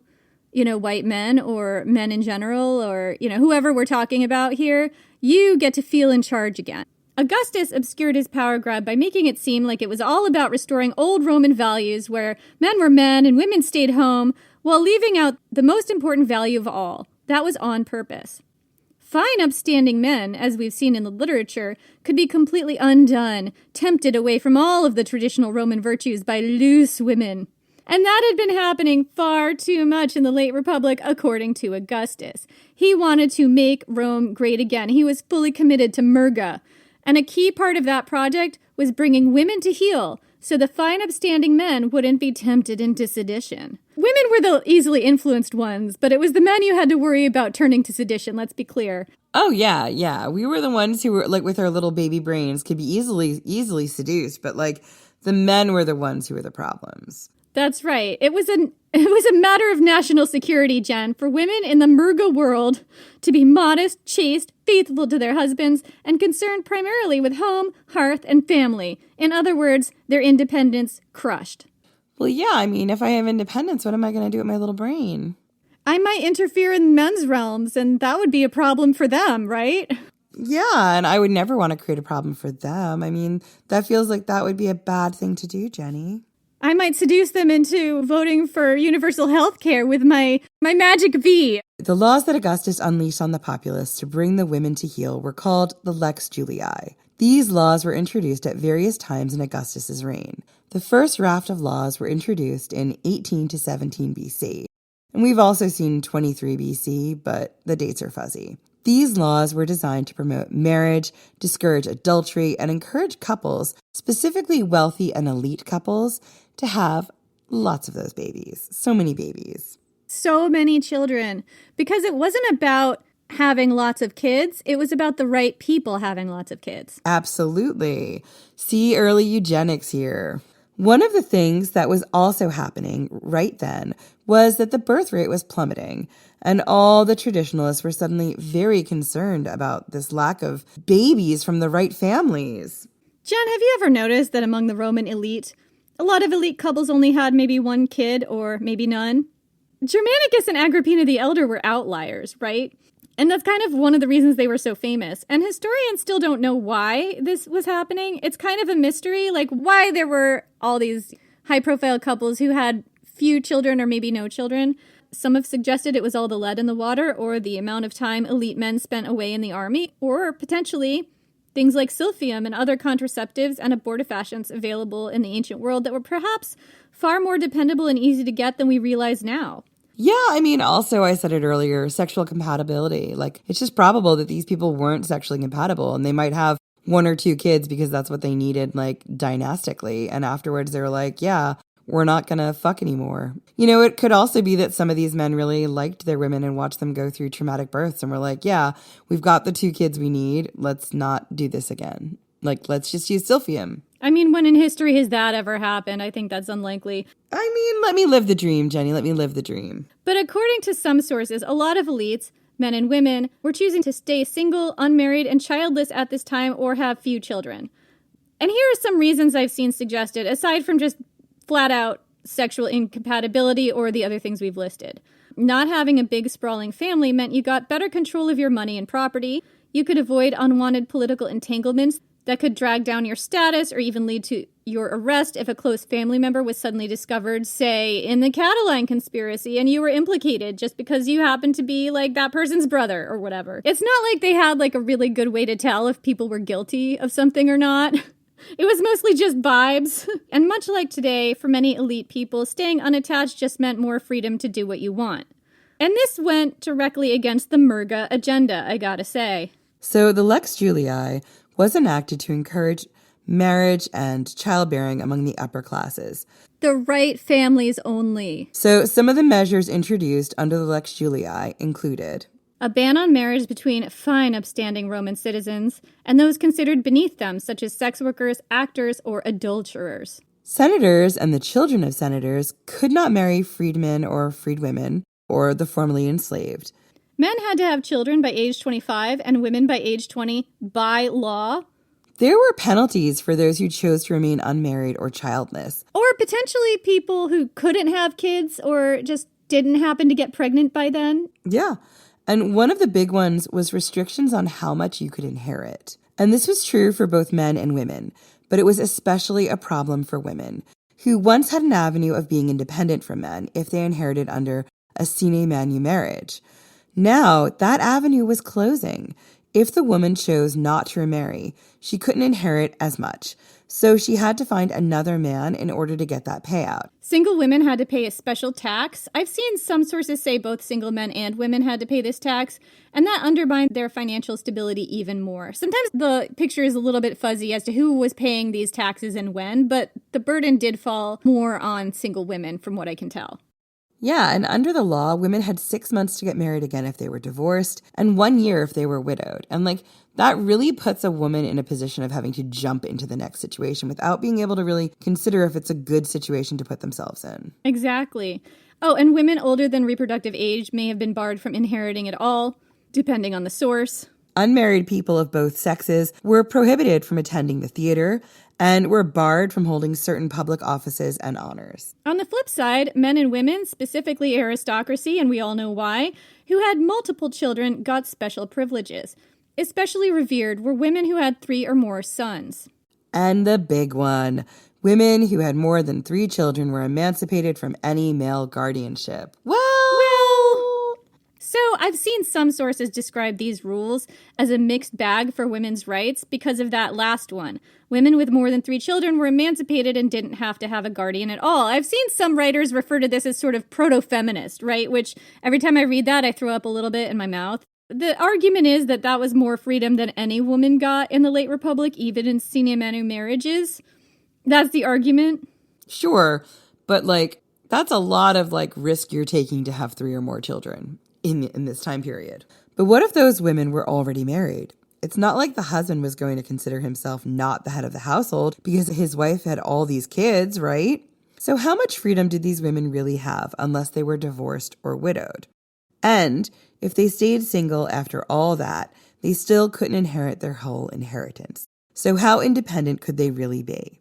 [SPEAKER 3] white men or men in general or, whoever we're talking about here, you get to feel in charge again. Augustus obscured his power grab by making it seem like it was all about restoring old Roman values where men were men and women stayed home, while leaving out the most important value of all. That was on purpose. Fine, upstanding men, as we've seen in the literature, could be completely undone, tempted away from all of the traditional Roman virtues by loose women. And that had been happening far too much in the late Republic, according to Augustus. He wanted to make Rome great again. He was fully committed to Murga. And a key part of that project was bringing women to heel, so the fine, upstanding men wouldn't be tempted into sedition. Women were the easily influenced ones, but it was the men you had to worry about turning to sedition, let's be clear.
[SPEAKER 4] Oh, yeah. We were the ones who were, with our little baby brains, could be easily seduced, but, the men were the ones who were the problems.
[SPEAKER 3] That's right. It was a matter of national security, Jen, for women in the Murga world to be modest, chaste, faithful to their husbands, and concerned primarily with home, hearth, and family. In other words, their independence crushed.
[SPEAKER 4] Well, yeah, if I have independence, what am I going to do with my little brain?
[SPEAKER 3] I might interfere in men's realms, and that would be a problem for them, right?
[SPEAKER 4] Yeah, and I would never want to create a problem for them. That feels like that would be a bad thing to do, Jenny.
[SPEAKER 3] I might seduce them into voting for universal health care with my magic V.
[SPEAKER 4] The laws that Augustus unleashed on the populace to bring the women to heel were called the Lex Juliae. These laws were introduced at various times in Augustus's reign. The first raft of laws were introduced in 18 to 17 BC. And we've also seen 23 BC, but the dates are fuzzy. These laws were designed to promote marriage, discourage adultery, and encourage couples, specifically wealthy and elite couples, to have lots of those babies. So many babies.
[SPEAKER 3] So many children. Because it wasn't about having lots of kids. It was about the right people having lots of kids.
[SPEAKER 4] Absolutely. See early eugenics here. One of the things that was also happening right then was that the birth rate was plummeting, and all the traditionalists were suddenly very concerned about this lack of babies from the right families.
[SPEAKER 3] Jen, have you ever noticed that among the Roman elite, a lot of elite couples only had maybe one kid or maybe none? Germanicus and Agrippina the Elder were outliers, right? And that's kind of one of the reasons they were so famous. And historians still don't know why this was happening. It's kind of a mystery, like why there were all these high-profile couples who had few children or maybe no children. Some have suggested it was all the lead in the water or the amount of time elite men spent away in the army, or potentially things like silphium and other contraceptives and abortifacients available in the ancient world that were perhaps far more dependable and easy to get than we realize now.
[SPEAKER 4] Yeah, I mean, also, I said it earlier, sexual compatibility. Like, it's just probable that these people weren't sexually compatible, and they might have one or two kids because that's what they needed, like, dynastically. And afterwards, they were like, yeah, we're not going to fuck anymore. You know, it could also be that some of these men really liked their women and watched them go through traumatic births and were like, yeah, we've got the 2 kids we need. Let's not do this again. Like, let's just use silphium.
[SPEAKER 3] I mean, when in history has that ever happened? I think that's unlikely.
[SPEAKER 4] I mean, let me live the dream, Jenny. Let me live the dream.
[SPEAKER 3] But according to some sources, a lot of elites, men and women, were choosing to stay single, unmarried, and childless at this time or have few children. And here are some reasons I've seen suggested, aside from just flat-out sexual incompatibility or the other things we've listed. Not having a big, sprawling family meant you got better control of your money and property. You could avoid unwanted political entanglements that could drag down your status or even lead to your arrest if a close family member was suddenly discovered, say, in the Catalan conspiracy, and you were implicated just because you happened to be, like, that person's brother or whatever. It's not like they had, like, a really good way to tell if people were guilty of something or not. It was mostly just vibes. And much like today, for many elite people, staying unattached just meant more freedom to do what you want. And this went directly against the MAGA agenda, I gotta say.
[SPEAKER 4] So the Lex Juliae was enacted to encourage marriage and childbearing among the upper classes.
[SPEAKER 3] The right families only.
[SPEAKER 4] So some of the measures introduced under the Lex Juliae included
[SPEAKER 3] a ban on marriage between fine upstanding Roman citizens and those considered beneath them, such as sex workers, actors, or adulterers.
[SPEAKER 4] Senators and the children of senators could not marry freedmen or freedwomen or the formerly enslaved.
[SPEAKER 3] Men had to have children by age 25 and women by age 20 by law.
[SPEAKER 4] There were penalties for those who chose to remain unmarried or childless.
[SPEAKER 3] Or potentially people who couldn't have kids or just didn't happen to get pregnant by then.
[SPEAKER 4] Yeah. And one of the big ones was restrictions on how much you could inherit. And this was true for both men and women, but it was especially a problem for women, who once had an avenue of being independent from men if they inherited under a sine manu marriage. Now, that avenue was closing. If the woman chose not to remarry, she couldn't inherit as much. So she had to find another man in order to get that payout.
[SPEAKER 3] Single women had to pay a special tax. I've seen some sources say both single men and women had to pay this tax, and that undermined their financial stability even more. Sometimes the picture is a little bit fuzzy as to who was paying these taxes and when, but the burden did fall more on single women from what I can tell.
[SPEAKER 4] Yeah, and under the law, women had 6 months to get married again if they were divorced, and 1 year if they were widowed. And that really puts a woman in a position of having to jump into the next situation without being able to really consider if it's a good situation to put themselves in.
[SPEAKER 3] Exactly. Oh, and women older than reproductive age may have been barred from inheriting at all, depending on the source.
[SPEAKER 4] Unmarried people of both sexes were prohibited from attending the theater and were barred from holding certain public offices and honors.
[SPEAKER 3] On the flip side, men and women, specifically aristocracy, and we all know why, who had multiple children got special privileges. Especially revered were women who had 3 or more sons.
[SPEAKER 4] And the big one, women who had more than 3 children were emancipated from any male guardianship.
[SPEAKER 3] So I've seen some sources describe these rules as a mixed bag for women's rights because of that last one. Women with more than 3 children were emancipated and didn't have to have a guardian at all. I've seen some writers refer to this as sort of proto-feminist, right? Which every time I read that, I throw up a little bit in my mouth. The argument is that that was more freedom than any woman got in the late Republic, even in sine manu marriages. That's the argument.
[SPEAKER 4] Sure, But like, that's a lot of like risk you're taking to have 3 or more children in this time period. But what if those women were already married? It's not like the husband was going to consider himself not the head of the household because his wife had all these kids, right? So how much freedom did these women really have unless they were divorced or widowed? And if they stayed single after all that, they still couldn't inherit their whole inheritance. So how independent could they really be?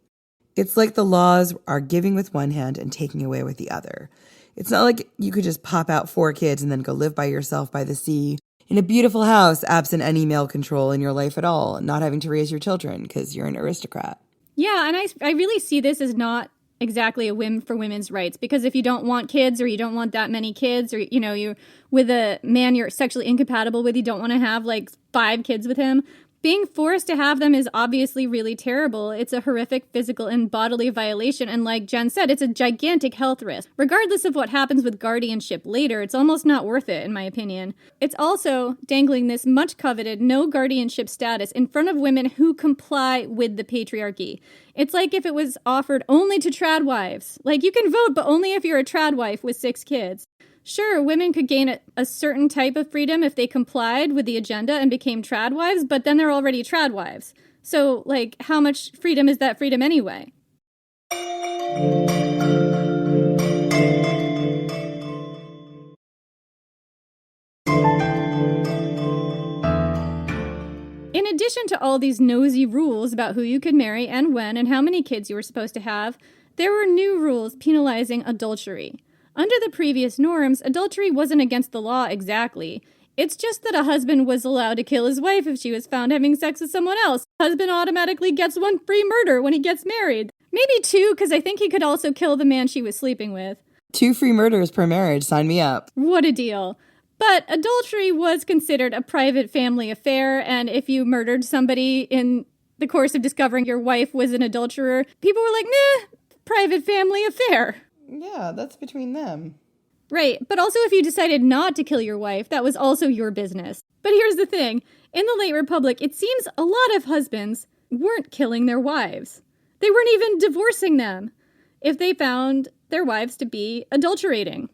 [SPEAKER 4] It's like the laws are giving with one hand and taking away with the other. It's not like you could just pop out 4 kids and then go live by yourself by the sea in a beautiful house, absent any male control in your life at all, not having to raise your children because you're an aristocrat.
[SPEAKER 3] Yeah, and I really see this as not exactly a whim for women's rights, because if you don't want kids or you don't want that many kids, or, you know, you're with a man you're sexually incompatible with, you don't want to have like 5 kids with him, being forced to have them is obviously really terrible. It's a horrific physical and bodily violation. And like Jen said, it's a gigantic health risk. Regardless of what happens with guardianship later, it's almost not worth it, in my opinion. It's also dangling this much coveted no guardianship status in front of women who comply with the patriarchy. It's like if it was offered only to trad wives. Like, you can vote, but only if you're a trad wife with 6 kids. Sure, women could gain a certain type of freedom if they complied with the agenda and became trad wives, but then they're already trad wives. So, like, how much freedom is that freedom anyway? In addition to all these nosy rules about who you could marry and when and how many kids you were supposed to have, there were new rules penalizing adultery. Under the previous norms, adultery wasn't against the law exactly. It's just that a husband was allowed to kill his wife if she was found having sex with someone else. Husband automatically gets 1 free murder when he gets married. Maybe 2, because I think he could also kill the man she was sleeping with.
[SPEAKER 4] 2 free murders per marriage. Sign me up.
[SPEAKER 3] What a deal. But adultery was considered a private family affair, and if you murdered somebody in the course of discovering your wife was an adulterer, people were like, nah, private family affair.
[SPEAKER 4] Yeah, that's between them.
[SPEAKER 3] Right, but also if you decided not to kill your wife, that was also your business. But here's the thing. In the late Republic, it seems a lot of husbands weren't killing their wives. They weren't even divorcing them if they found their wives to be adulterating.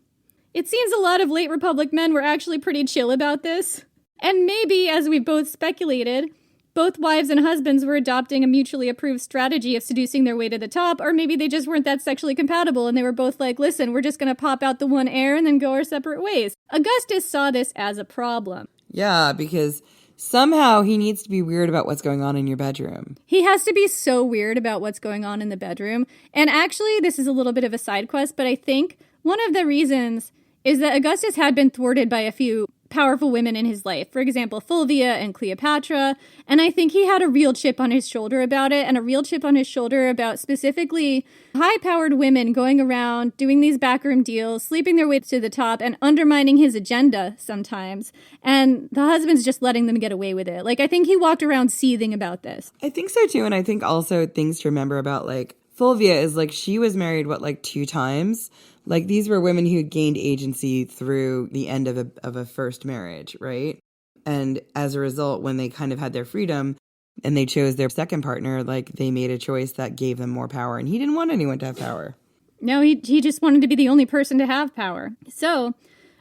[SPEAKER 3] It seems a lot of late Republic men were actually pretty chill about this. And maybe, as we've both speculated, both wives and husbands were adopting a mutually approved strategy of seducing their way to the top, or maybe they just weren't that sexually compatible and they were both like, listen, we're just going to pop out the one heir and then go our separate ways. Augustus saw this as a problem.
[SPEAKER 4] Yeah, because somehow he needs to be weird about what's going on in your bedroom.
[SPEAKER 3] He has to be so weird about what's going on in the bedroom. And actually, this is a little bit of a side quest, but I think one of the reasons is that Augustus had been thwarted by a few powerful women in his life. For example, Fulvia and Cleopatra. And I think he had a real chip on his shoulder about it, and a real chip on his shoulder about specifically high-powered women going around doing these backroom deals, sleeping their way to the top, and undermining his agenda sometimes. And the husband's just letting them get away with it. Like, I think he walked around seething about this.
[SPEAKER 4] I think so too. And I think also things to remember about like Fulvia is like she was married, 2 times? Like, these were women who gained agency through the end of a first marriage, right? And as a result, when they kind of had their freedom and they chose their second partner, like, they made a choice that gave them more power. And he didn't want anyone to have power.
[SPEAKER 3] No, he just wanted to be the only person to have power. So,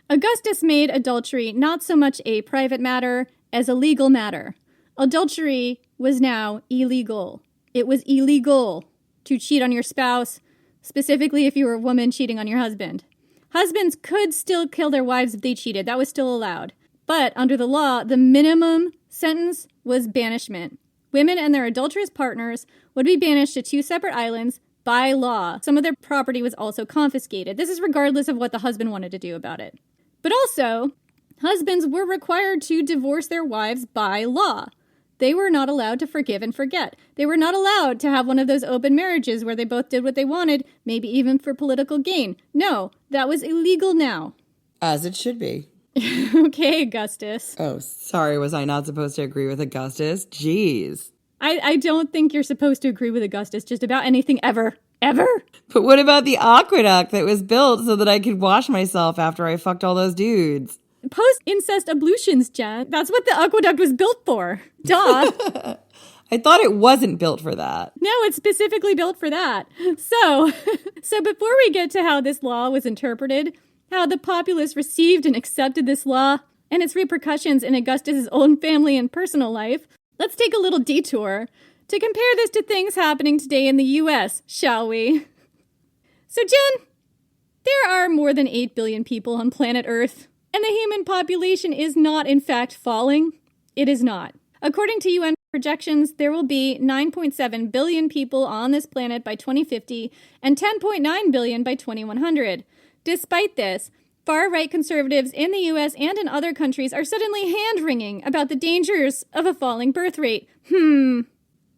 [SPEAKER 3] Augustus made adultery not so much a private matter as a legal matter. Adultery was now illegal. It was illegal to cheat on your spouse, specifically if you were a woman cheating on your husband. Husbands could still kill their wives if they cheated. That was still allowed. But under the law, the minimum sentence was banishment. Women and their adulterous partners would be banished to 2 separate islands by law. Some of their property was also confiscated. This is regardless of what the husband wanted to do about it. But also, husbands were required to divorce their wives by law. They were not allowed to forgive and forget. They were not allowed to have one of those open marriages where they both did what they wanted, maybe even for political gain. No, that was illegal now.
[SPEAKER 4] As it should be.
[SPEAKER 3] Okay, Augustus.
[SPEAKER 4] Oh, sorry, was I not supposed to agree with Augustus? Jeez.
[SPEAKER 3] I don't think you're supposed to agree with Augustus just about anything ever. Ever?
[SPEAKER 4] But what about the aqueduct that was built so that I could wash myself after I fucked all those dudes?
[SPEAKER 3] Post-incest ablutions, Jen. That's what the aqueduct was built for. Duh.
[SPEAKER 4] I thought it wasn't built for that.
[SPEAKER 3] No, it's specifically built for that. So before we get to how this law was interpreted, how the populace received and accepted this law, and its repercussions in Augustus's own family and personal life, let's take a little detour to compare this to things happening today in the U.S., shall we? So, Jen, there are more than 8 billion people on planet Earth, and the human population is not, in fact, falling. It is not. According to UN projections, there will be 9.7 billion people on this planet by 2050 and 10.9 billion by 2100. Despite this, far-right conservatives in the U.S. and in other countries are suddenly hand-wringing about the dangers of a falling birth rate. I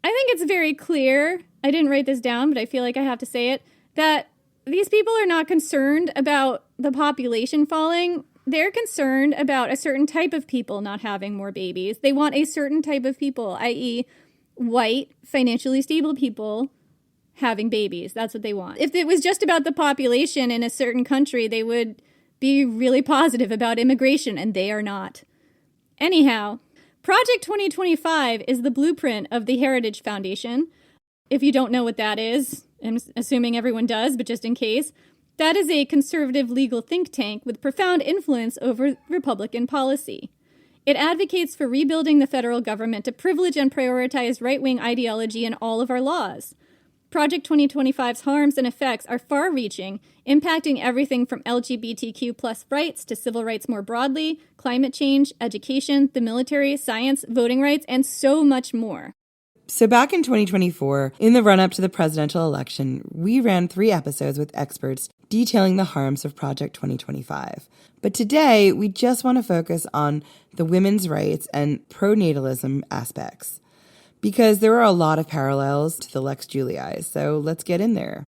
[SPEAKER 3] think it's very clear, I didn't write this down, but I feel like I have to say it, that these people are not concerned about the population falling. They're concerned about a certain type of people not having more babies. They want a certain type of people, i.e. white, financially stable people having babies. That's what they want. If it was just about the population in a certain country, they would be really positive about immigration, and they are not. Anyhow, Project 2025 is the blueprint of the Heritage Foundation. If you don't know what that is, I'm assuming everyone does, but just in case, that is a conservative legal think tank with profound influence over Republican policy. It advocates for rebuilding the federal government to privilege and prioritize right-wing ideology in all of our laws. Project 2025's harms and effects are far-reaching, impacting everything from LGBTQ plus rights to civil rights more broadly, climate change, education, the military, science, voting rights, and so much more.
[SPEAKER 4] So back in 2024, in the run-up to the presidential election, we ran 3 episodes with experts detailing the harms of Project 2025. But today, we just want to focus on the women's rights and pronatalism aspects, because there are a lot of parallels to the Lex Juliae, so let's get in there.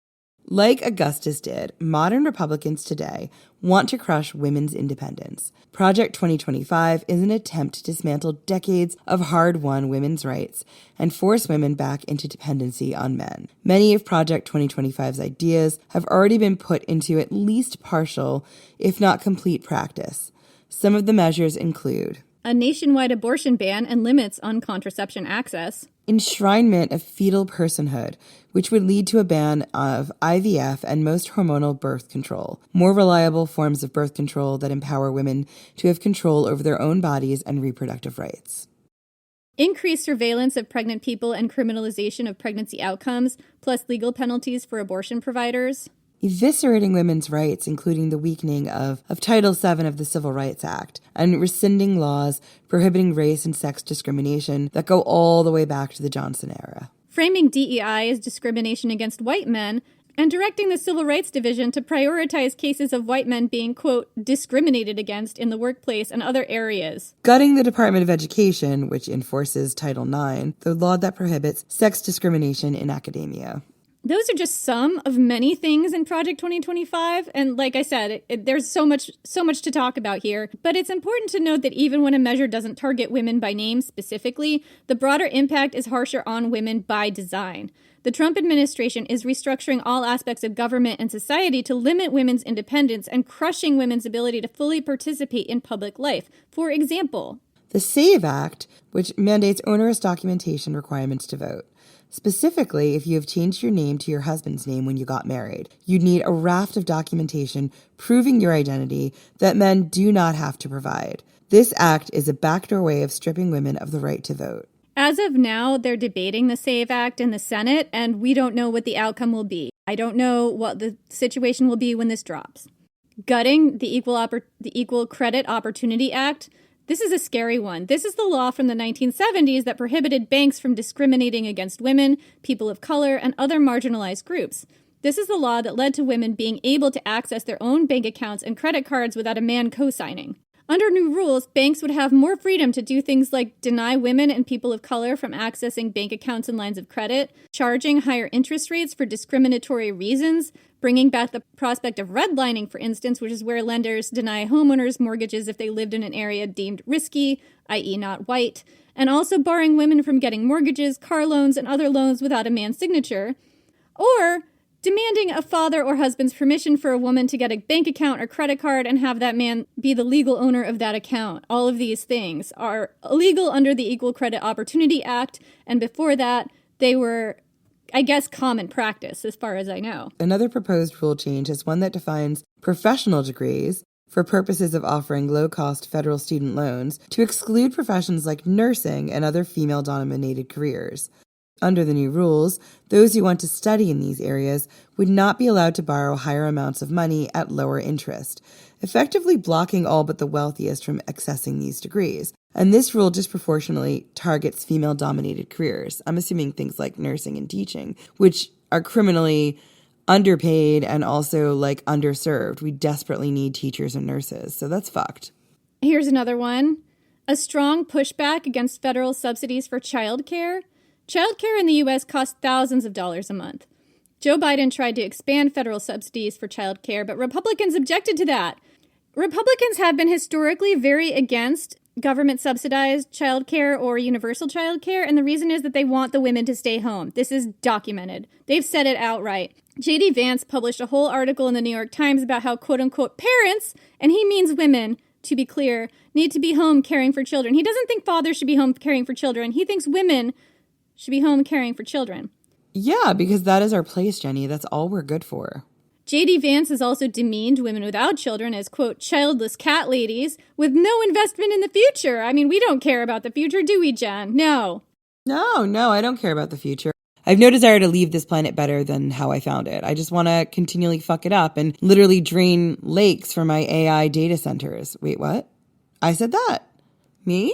[SPEAKER 4] Like Augustus did, modern Republicans today want to crush women's independence. Project 2025 is an attempt to dismantle decades of hard-won women's rights and force women back into dependency on men. Many of Project 2025's ideas have already been put into at least partial, if not complete practice. Some of the measures include
[SPEAKER 3] a nationwide abortion ban and limits on contraception access,
[SPEAKER 4] enshrinement of fetal personhood, which would lead to a ban of IVF and most hormonal birth control, more reliable forms of birth control that empower women to have control over their own bodies and reproductive rights.
[SPEAKER 3] Increased surveillance of pregnant people and criminalization of pregnancy outcomes, plus legal penalties for abortion providers.
[SPEAKER 4] Eviscerating women's rights, including the weakening of Title VII of the Civil Rights Act, and rescinding laws prohibiting race and sex discrimination that go all the way back to the Johnson era.
[SPEAKER 3] Framing DEI as discrimination against white men, and directing the Civil Rights Division to prioritize cases of white men being, quote, discriminated against in the workplace and other areas.
[SPEAKER 4] Gutting the Department of Education, which enforces Title IX, the law that prohibits sex discrimination in academia.
[SPEAKER 3] Those are just some of many things in Project 2025, and like I said, there's so much to talk about here, but it's important to note that even when a measure doesn't target women by name specifically, the broader impact is harsher on women by design. The Trump administration is restructuring all aspects of government and society to limit women's independence and crushing women's ability to fully participate in public life. For example,
[SPEAKER 4] the SAVE Act, which mandates onerous documentation requirements to vote. Specifically, if you have changed your name to your husband's name when you got married, you'd need a raft of documentation proving your identity that men do not have to provide. This act is a backdoor way of stripping women of the right to vote.
[SPEAKER 3] As of now, they're debating the SAVE Act in the Senate, and we don't know what the outcome will be. I don't know what the situation will be when this drops. Gutting the Equal Credit Opportunity Act. This is a scary one. This is the law from the 1970s that prohibited banks from discriminating against women, people of color, and other marginalized groups. This is the law that led to women being able to access their own bank accounts and credit cards without a man co-signing. Under new rules, banks would have more freedom to do things like deny women and people of color from accessing bank accounts and lines of credit, charging higher interest rates for discriminatory reasons, bringing back the prospect of redlining, for instance, which is where lenders deny homeowners mortgages if they lived in an area deemed risky, i.e. not white, and also barring women from getting mortgages, car loans, and other loans without a man's signature, or demanding a father or husband's permission for a woman to get a bank account or credit card and have that man be the legal owner of that account. All of these things are illegal under the Equal Credit Opportunity Act, and before that, they were, I guess, common practice, as far as I know.
[SPEAKER 4] Another proposed rule change is one that defines professional degrees for purposes of offering low-cost federal student loans to exclude professions like nursing and other female-dominated careers. Under the new rules, those who want to study in these areas would not be allowed to borrow higher amounts of money at lower interest, effectively blocking all but the wealthiest from accessing these degrees. And this rule disproportionately targets female-dominated careers. I'm assuming things like nursing and teaching, which are criminally underpaid and also like underserved. We desperately need teachers and nurses, so that's fucked.
[SPEAKER 3] Here's another one. A strong pushback against federal subsidies for childcare. Childcare in the U.S. costs thousands of dollars a month. Joe Biden tried to expand federal subsidies for childcare, but Republicans objected to that. Republicans have been historically very against government-subsidized childcare or universal childcare, and the reason is that they want the women to stay home. This is documented. They've said it outright. J.D. Vance published a whole article in the New York Times about how, quote-unquote, parents, and he means women, to be clear, need to be home caring for children. He doesn't think fathers should be home caring for children. He thinks women should be home caring for children.
[SPEAKER 4] Yeah, because that is our place, Jenny. That's all we're good for.
[SPEAKER 3] J.D. Vance has also demeaned women without children as, quote, childless cat ladies with no investment in the future. I mean, we don't care about the future, do we, Jen? No.
[SPEAKER 4] No, I don't care about the future. I have no desire to leave this planet better than how I found it. I just want to continually fuck it up and literally drain lakes for my AI data centers. Wait, what? I said that. Me?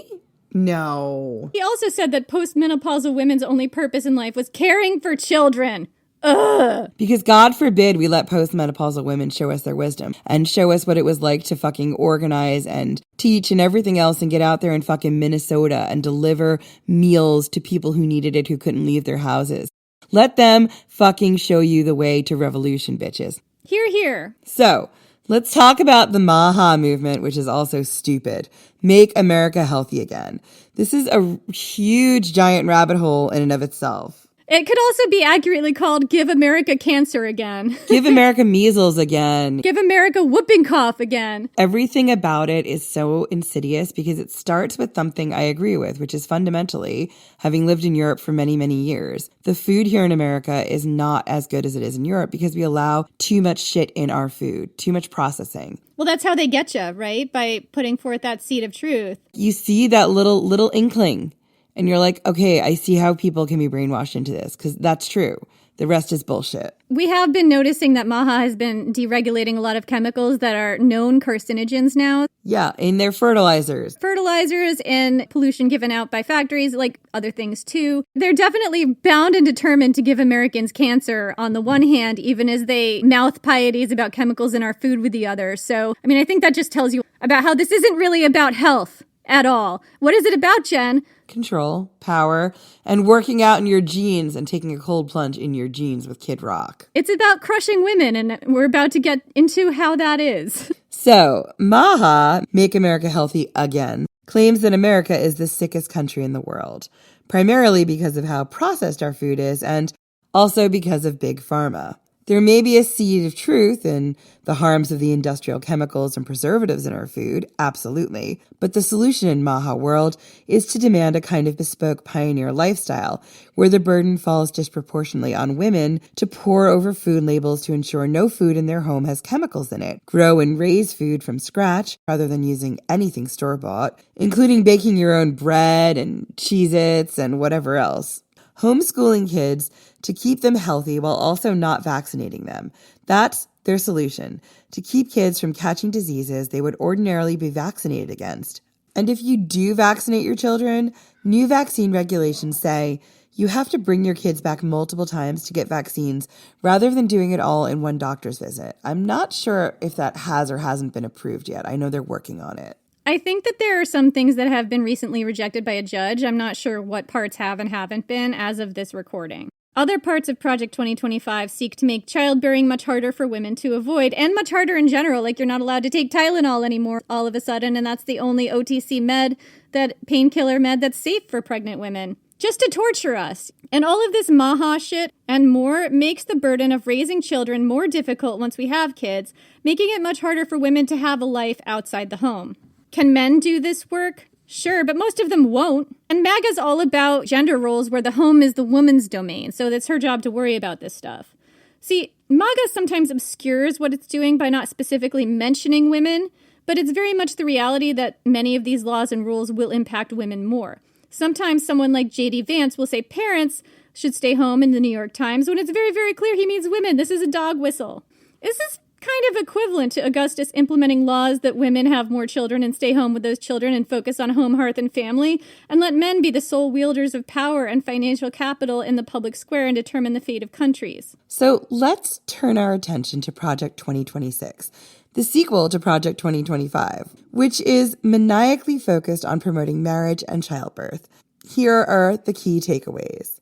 [SPEAKER 4] No.
[SPEAKER 3] He also said that postmenopausal women's only purpose in life was caring for children. Ugh.
[SPEAKER 4] Because God forbid we let postmenopausal women show us their wisdom and show us what it was like to fucking organize and teach and everything else and get out there in fucking Minnesota and deliver meals to people who needed it who couldn't leave their houses. Let them fucking show you the way to revolution, bitches.
[SPEAKER 3] Hear, hear.
[SPEAKER 4] So, let's talk about the MAGA movement, which is also stupid. Make America healthy again. This is a huge, giant rabbit hole in and of itself.
[SPEAKER 3] It could also be accurately called Give America Cancer Again.
[SPEAKER 4] Give America measles again.
[SPEAKER 3] Give America whooping cough again.
[SPEAKER 4] Everything about it is so insidious because it starts with something I agree with, which is fundamentally, having lived in Europe for many, many years, the food here in America is not as good as it is in Europe because we allow too much shit in our food, too much processing.
[SPEAKER 3] Well, that's how they get you, right? By putting forth that seed of truth.
[SPEAKER 4] You see that little inkling. And you're like, okay, I see how people can be brainwashed into this, because that's true. The rest is bullshit.
[SPEAKER 3] We have been noticing that MAGA has been deregulating a lot of chemicals that are known carcinogens now.
[SPEAKER 4] Yeah, in their fertilizers.
[SPEAKER 3] Fertilizers and pollution given out by factories, like other things too. They're definitely bound and determined to give Americans cancer on the one hand, even as they mouth pieties about chemicals in our food with the other. So, I mean, I think that just tells you about how this isn't really about health at all. What is it about, Jen?
[SPEAKER 4] Control, power, and working out in your jeans and taking a cold plunge in your jeans with Kid Rock.
[SPEAKER 3] It's about crushing women, and we're about to get into how that is.
[SPEAKER 4] So, MAGA, Make America Healthy Again, claims that America is the sickest country in the world, primarily because of how processed our food is and also because of Big Pharma. There may be a seed of truth in the harms of the industrial chemicals and preservatives in our food, absolutely. But the solution in MAGA world is to demand a kind of bespoke pioneer lifestyle, where the burden falls disproportionately on women to pore over food labels to ensure no food in their home has chemicals in it, grow and raise food from scratch rather than using anything store-bought, including baking your own bread and Cheez-Its and whatever else. Homeschooling kids to keep them healthy while also not vaccinating them. That's their solution, to keep kids from catching diseases they would ordinarily be vaccinated against. And if you do vaccinate your children, new vaccine regulations say you have to bring your kids back multiple times to get vaccines rather than doing it all in one doctor's visit. I'm not sure if that has or hasn't been approved yet. I know they're working on it.
[SPEAKER 3] I think that there are some things that have been recently rejected by a judge. I'm not sure what parts have and haven't been as of this recording. Other parts of Project 2025 seek to make childbearing much harder for women to avoid, and much harder in general, like you're not allowed to take Tylenol anymore all of a sudden, and that's the only OTC med, that painkiller med, that's safe for pregnant women. just to torture us. And all of this maha shit and more makes the burden of raising children more difficult once we have kids, making it much harder for women to have a life outside the home. Can men do this work? Sure, but most of them won't. And MAGA's all about gender roles where the home is the woman's domain, so it's her job to worry about this stuff. See, MAGA sometimes obscures what it's doing by not specifically mentioning women, but it's very much the reality that many of these laws and rules will impact women more. Sometimes someone like J.D. Vance will say parents should stay home in the New York Times when it's very, very clear he means women. This is a dog whistle. This is kind of equivalent to Augustus implementing laws that women have more children and stay home with those children and focus on home, hearth, and family, and let men be the sole wielders of power and financial capital in the public square and determine the fate of countries.
[SPEAKER 4] So let's turn our attention to Project 2026, the sequel to Project 2025, which is maniacally focused on promoting marriage and childbirth. Here are the key takeaways.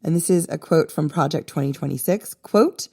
[SPEAKER 4] And this is a quote from Project 2026, quote,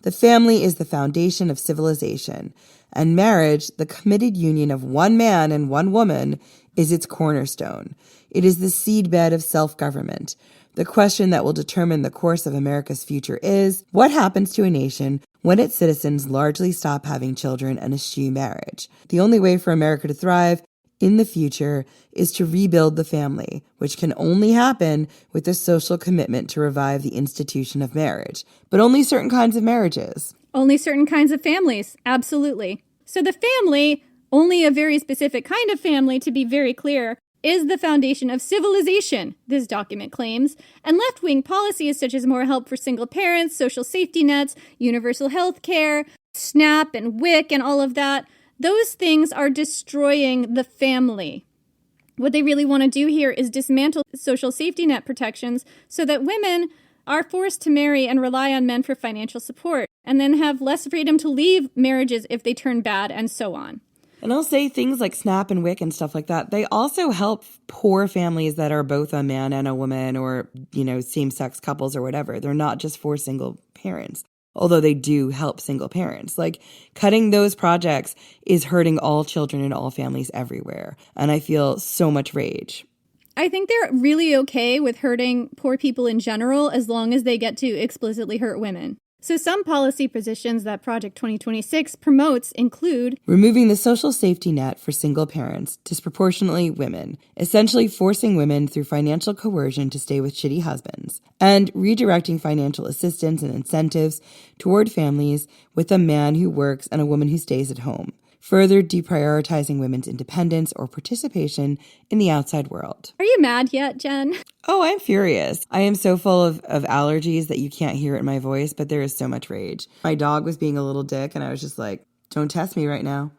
[SPEAKER 4] "The family is the foundation of civilization, and marriage, the committed union of one man and one woman, is its cornerstone. It is the seedbed of self-government. The question that will determine the course of America's future is, what happens to a nation when its citizens largely stop having children and eschew marriage? The only way for America to thrive in the future is to rebuild the family, which can only happen with a social commitment to revive the institution of marriage. But only certain kinds of marriages."
[SPEAKER 3] Only certain kinds of families, absolutely. So the family, only a very specific kind of family to be very clear, is the foundation of civilization, this document claims, and left-wing policies such as more help for single parents, social safety nets, universal health care, SNAP and WIC and all of that, those things are destroying the family. What they really want to do here is dismantle social safety net protections so that women are forced to marry and rely on men for financial support, and then have less freedom to leave marriages if they turn bad, and so on.
[SPEAKER 4] And I'll say things like SNAP and WIC and stuff like that, they also help poor families that are both a man and a woman or, same-sex couples or whatever. They're not just for single parents, although they do help single parents. Like, cutting those projects is hurting all children and all families everywhere. And I feel so much rage.
[SPEAKER 3] I think they're really okay with hurting poor people in general as long as they get to explicitly hurt women. So some policy positions that Project 2026 promotes include
[SPEAKER 4] removing the social safety net for single parents, disproportionately women, essentially forcing women through financial coercion to stay with shitty husbands, and redirecting financial assistance and incentives toward families with a man who works and a woman who stays at home, further deprioritizing women's independence or participation in the outside world.
[SPEAKER 3] Are you mad yet, Jen?
[SPEAKER 4] Oh, I'm furious. I am so full of allergies that you can't hear it in my voice, but there is so much rage. My dog was being a little dick, and I was just like, don't test me right now.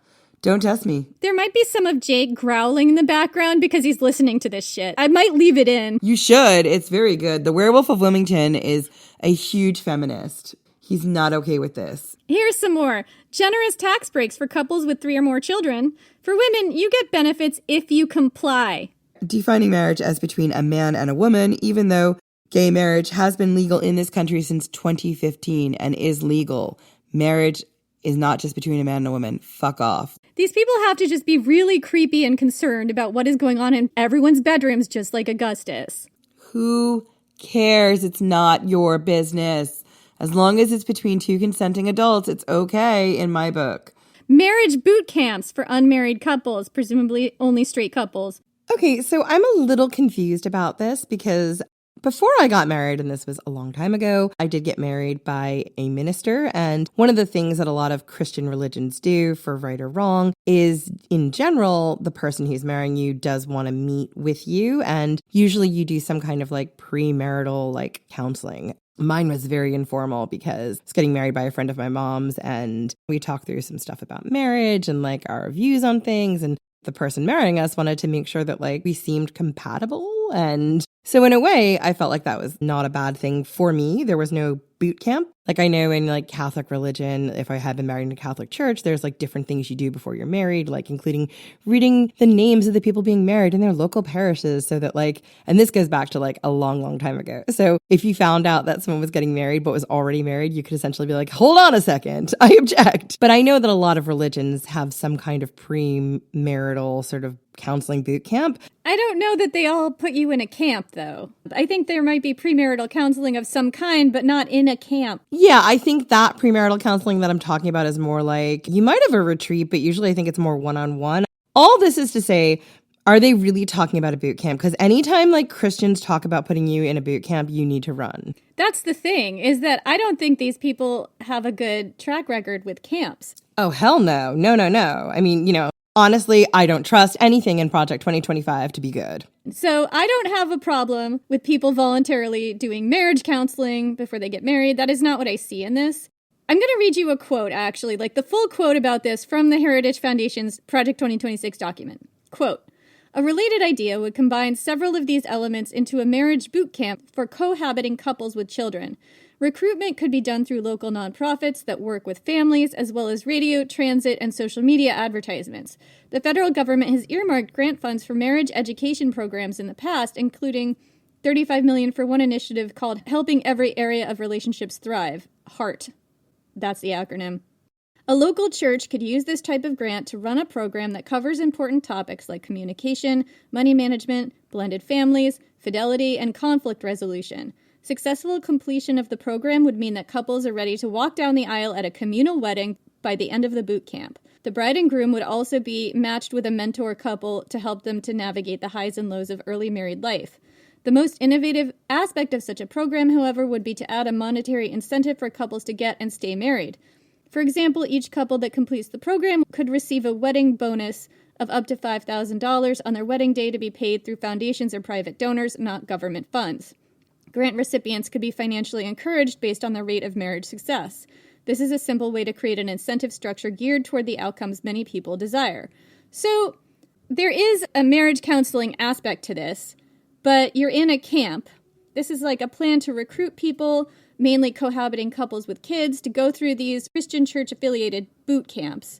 [SPEAKER 4] Don't test me.
[SPEAKER 3] There might be some of Jake growling in the background because he's listening to this shit. I might leave it in.
[SPEAKER 4] You should. It's very good. The Werewolf of Wilmington is a huge feminist. He's not okay with this.
[SPEAKER 3] Here's some more. Generous tax breaks for couples with 3 or more children. For women, you get benefits if you comply.
[SPEAKER 4] Defining marriage as between a man and a woman, even though gay marriage has been legal in this country since 2015 and is legal. Marriage is not just between a man and a woman. Fuck off.
[SPEAKER 3] These people have to just be really creepy and concerned about what is going on in everyone's bedrooms, just like Augustus.
[SPEAKER 4] Who cares? It's not your business. As long as it's between 2 consenting adults, it's okay in my book.
[SPEAKER 3] Marriage boot camps for unmarried couples, presumably only straight couples.
[SPEAKER 4] Okay, so I'm a little confused about this because before I got married, and this was a long time ago, I did get married by a minister. And one of the things that a lot of Christian religions do, for right or wrong, is in general, the person who's marrying you does want to meet with you. And usually you do some kind of premarital counseling. Mine was very informal because I was getting married by a friend of my mom's, and we talked through some stuff about marriage and our views on things. And the person marrying us wanted to make sure that we seemed compatible. And so in a way, I felt like that was not a bad thing for me. There was no boot camp. Like I know in like Catholic religion, if I had been married in a Catholic church, there's like different things you do before you're married, like including reading the names of the people being married in their local parishes so that like, and this goes back to like a long, long time ago. So if you found out that someone was getting married but was already married, you could essentially be like, hold on a second, I object. But I know that a lot of religions have some kind of premarital sort of counseling boot camp.
[SPEAKER 3] I don't know that they all put you in a camp, though. I think there might be premarital counseling of some kind, but not in a camp.
[SPEAKER 4] Yeah, I think that premarital counseling that I'm talking about is more like, you might have a retreat, but usually I think it's more one-on-one. All this is to say, are they really talking about a boot camp? Because anytime like Christians talk about putting you in a boot camp, you need to run.
[SPEAKER 3] That's the thing, is that I don't think these people have a good track record with camps.
[SPEAKER 4] Oh, hell no. No. I mean, honestly, I don't trust anything in Project 2025 to be good.
[SPEAKER 3] So I don't have a problem with people voluntarily doing marriage counseling before they get married. That is not what I see in this. I'm going to read you a quote, actually, like the full quote about this from the Heritage Foundation's Project 2026 document. Quote, "A related idea would combine several of these elements into a marriage boot camp for cohabiting couples with children. Recruitment could be done through local nonprofits that work with families, as well as radio, transit, and social media advertisements. The federal government has earmarked grant funds for marriage education programs in the past, including $35 million for one initiative called Helping Every Area of Relationships Thrive, HEART. That's the acronym. A local church could use this type of grant to run a program that covers important topics like communication, money management, blended families, fidelity, and conflict resolution. Successful completion of the program would mean that couples are ready to walk down the aisle at a communal wedding by the end of the boot camp. The bride and groom would also be matched with a mentor couple to help them to navigate the highs and lows of early married life. The most innovative aspect of such a program, however, would be to add a monetary incentive for couples to get and stay married. For example, each couple that completes the program could receive a wedding bonus of up to $5,000 on their wedding day to be paid through foundations or private donors, not government funds. Grant recipients could be financially encouraged based on their rate of marriage success. This is a simple way to create an incentive structure geared toward the outcomes many people desire." So there is a marriage counseling aspect to this, but you're in a camp. This is like a plan to recruit people, mainly cohabiting couples with kids, to go through these Christian church-affiliated boot camps.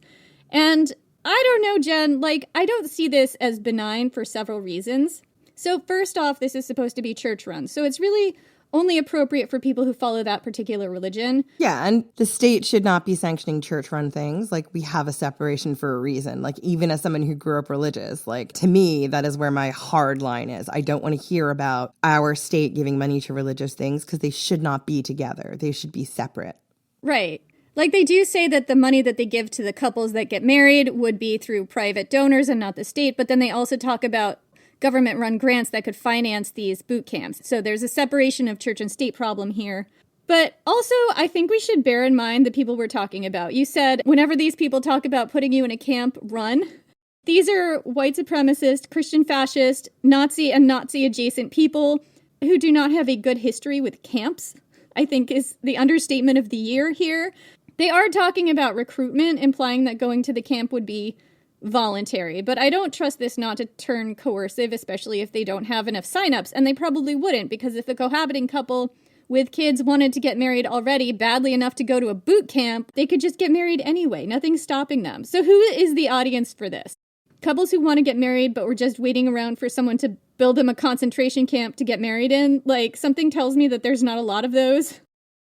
[SPEAKER 3] And I don't know, Jen, I don't see this as benign for several reasons. So first off, this is supposed to be church-run, so it's really only appropriate for people who follow that particular religion.
[SPEAKER 4] Yeah, and the state should not be sanctioning church-run things. Like, we have a separation for a reason. Like, even as someone who grew up religious, like, to me, that is where my hard line is. I don't want to hear about our state giving money to religious things because they should not be together. They should be separate.
[SPEAKER 3] Right. Like, they do say that the money that they give to the couples that get married would be through private donors and not the state, but then they also talk about government-run grants that could finance these boot camps. So there's a separation of church and state problem here. But also, I think we should bear in mind the people we're talking about. You said whenever these people talk about putting you in a camp, run. These are white supremacist, Christian fascist, Nazi and Nazi-adjacent people who do not have a good history with camps, I think is the understatement of the year here. They are talking about recruitment, implying that going to the camp would be voluntary, but I don't trust this not to turn coercive, especially if they don't have enough signups, and they probably wouldn't, because if a cohabiting couple with kids wanted to get married already badly enough to go to a boot camp, they could just get married anyway. Nothing's stopping them. So who is the audience for this? Couples who want to get married but were just waiting around for someone to build them a concentration camp to get married in? Something tells me that there's not a lot of those,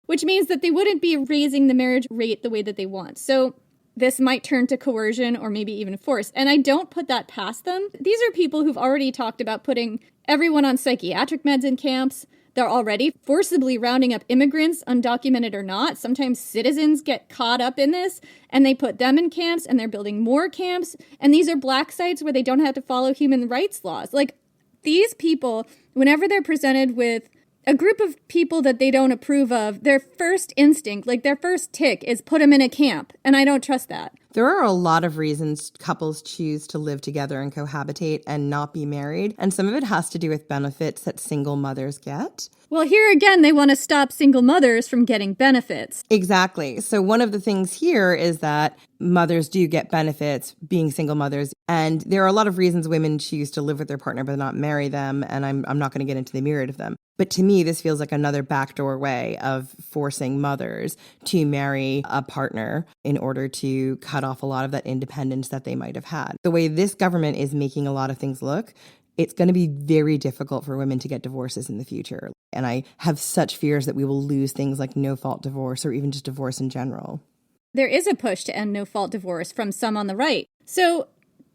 [SPEAKER 3] which means that they wouldn't be raising the marriage rate the way that they want. So this might turn to coercion or maybe even force. And I don't put that past them. These are people who've already talked about putting everyone on psychiatric meds in camps. They're already forcibly rounding up immigrants, undocumented or not. Sometimes citizens get caught up in this, and they put them in camps, and they're building more camps. And these are black sites where they don't have to follow human rights laws. These people, whenever they're presented with a group of people that they don't approve of, their first instinct, their first tick is put them in a camp. And I don't trust that.
[SPEAKER 4] There are a lot of reasons couples choose to live together and cohabitate and not be married. And some of it has to do with benefits that single mothers get.
[SPEAKER 3] Well, here again, they want to stop single mothers from getting benefits.
[SPEAKER 4] Exactly. So one of the things here is that mothers do get benefits being single mothers. And there are a lot of reasons women choose to live with their partner but not marry them. And I'm not going to get into the myriad of them. But to me, this feels like another backdoor way of forcing mothers to marry a partner in order to cut off a lot of that independence that they might have had. The way this government is making a lot of things look, it's going to be very difficult for women to get divorces in the future. And I have such fears that we will lose things like no-fault divorce or even just divorce in general.
[SPEAKER 3] There is a push to end no-fault divorce from some on the right. So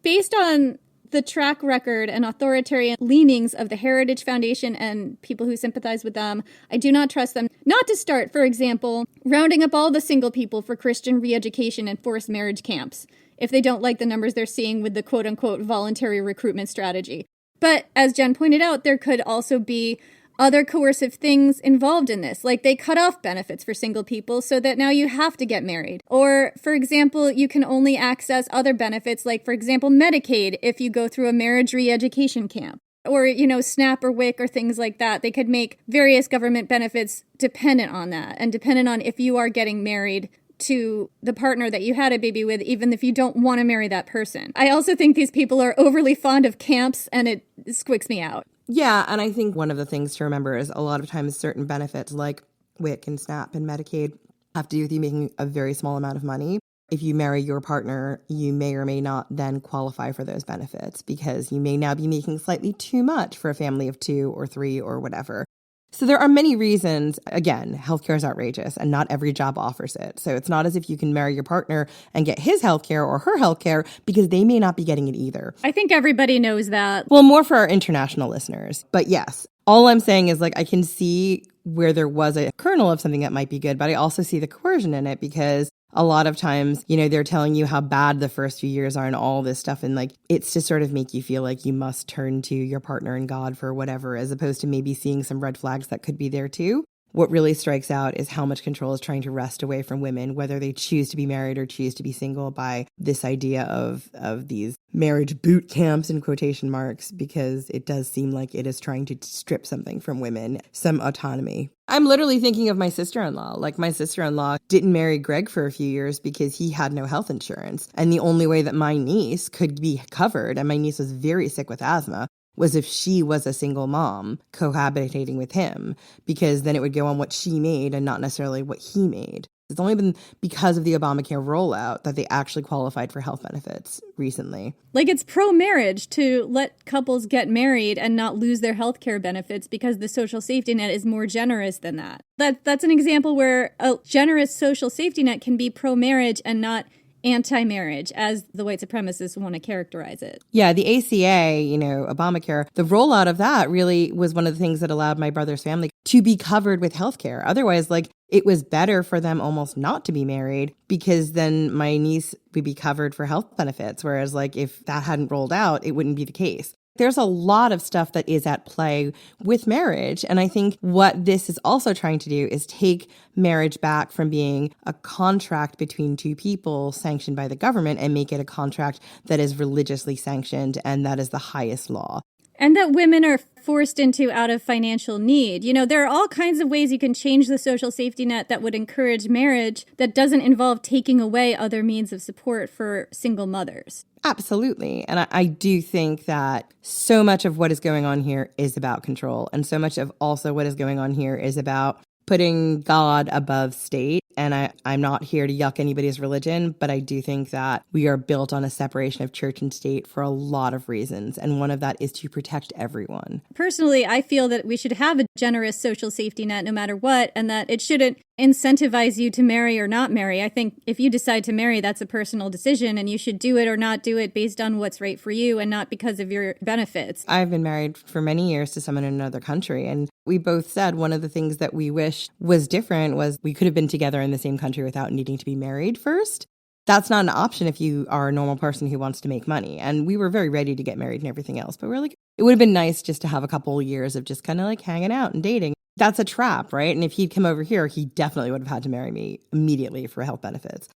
[SPEAKER 3] based on the track record and authoritarian leanings of the Heritage Foundation and people who sympathize with them, I do not trust them not to start, for example, rounding up all the single people for Christian re-education and forced marriage camps if they don't like the numbers they're seeing with the quote-unquote voluntary recruitment strategy. But as Jen pointed out, there could also be other coercive things involved in this, like they cut off benefits for single people so that now you have to get married. Or, for example, you can only access other benefits, like, for example, Medicaid if you go through a marriage re-education camp. Or, SNAP or WIC or things like that. They could make various government benefits dependent on that and dependent on if you are getting married to the partner that you had a baby with, even if you don't want to marry that person. I also think these people are overly fond of camps, and it squicks me out.
[SPEAKER 4] Yeah, and I think one of the things to remember is a lot of times certain benefits like WIC and SNAP and Medicaid have to do with you making a very small amount of money. If you marry your partner, you may or may not then qualify for those benefits because you may now be making slightly too much for a family of 2 or 3 or whatever. So there are many reasons. Again, healthcare is outrageous and not every job offers it. So it's not as if you can marry your partner and get his healthcare or her healthcare because they may not be getting it either.
[SPEAKER 3] I think everybody knows that.
[SPEAKER 4] Well, more for our international listeners. But yes, all I'm saying is I can see where there was a kernel of something that might be good, but I also see the coercion in it because a lot of times, they're telling you how bad the first few years are and all this stuff. And it's to sort of make you feel like you must turn to your partner and God for whatever, as opposed to maybe seeing some red flags that could be there too. What really strikes out is how much control is trying to wrest away from women, whether they choose to be married or choose to be single, by this idea of these marriage boot camps in quotation marks, because it does seem like it is trying to strip something from women, some autonomy. I'm literally thinking of my sister-in-law. My sister-in-law didn't marry Greg for a few years because he had no health insurance. And the only way that my niece could be covered, and my niece was very sick with asthma, was if she was a single mom cohabitating with him, because then it would go on what she made and not necessarily what he made. It's only been because of the Obamacare rollout that they actually qualified for health benefits recently.
[SPEAKER 3] It's pro-marriage to let couples get married and not lose their health care benefits because the social safety net is more generous than that. That's an example where a generous social safety net can be pro-marriage and not anti-marriage, as the white supremacists want to characterize it.
[SPEAKER 4] Yeah, the ACA, Obamacare, the rollout of that really was one of the things that allowed my brother's family to be covered with healthcare. Otherwise, it was better for them almost not to be married because then my niece would be covered for health benefits. Whereas if that hadn't rolled out, it wouldn't be the case. There's a lot of stuff that is at play with marriage. And I think what this is also trying to do is take marriage back from being a contract between two people sanctioned by the government and make it a contract that is religiously sanctioned and that is the highest law.
[SPEAKER 3] And that women are forced into out of financial need. There are all kinds of ways you can change the social safety net that would encourage marriage that doesn't involve taking away other means of support for single mothers.
[SPEAKER 4] Absolutely. And I do think that so much of what is going on here is about control. And so much of also what is going on here is about putting God above state. And I'm not here to yuck anybody's religion, but I do think that we are built on a separation of church and state for a lot of reasons. And one of that is to protect everyone.
[SPEAKER 3] Personally, I feel that we should have a generous social safety net no matter what, and that it shouldn't incentivize you to marry or not marry. I think if you decide to marry, that's a personal decision, and you should do it or not do it based on what's right for you and not because of your benefits.
[SPEAKER 4] I've been married for many years to someone in another country, and we both said one of the things that we wish was different was we could have been together in the same country without needing to be married first. That's not an option if you are a normal person who wants to make money. And we were very ready to get married and everything else. But we're it would have been nice just to have a couple years of just kind of hanging out and dating. That's a trap, right? And if he'd come over here, he definitely would have had to marry me immediately for health benefits.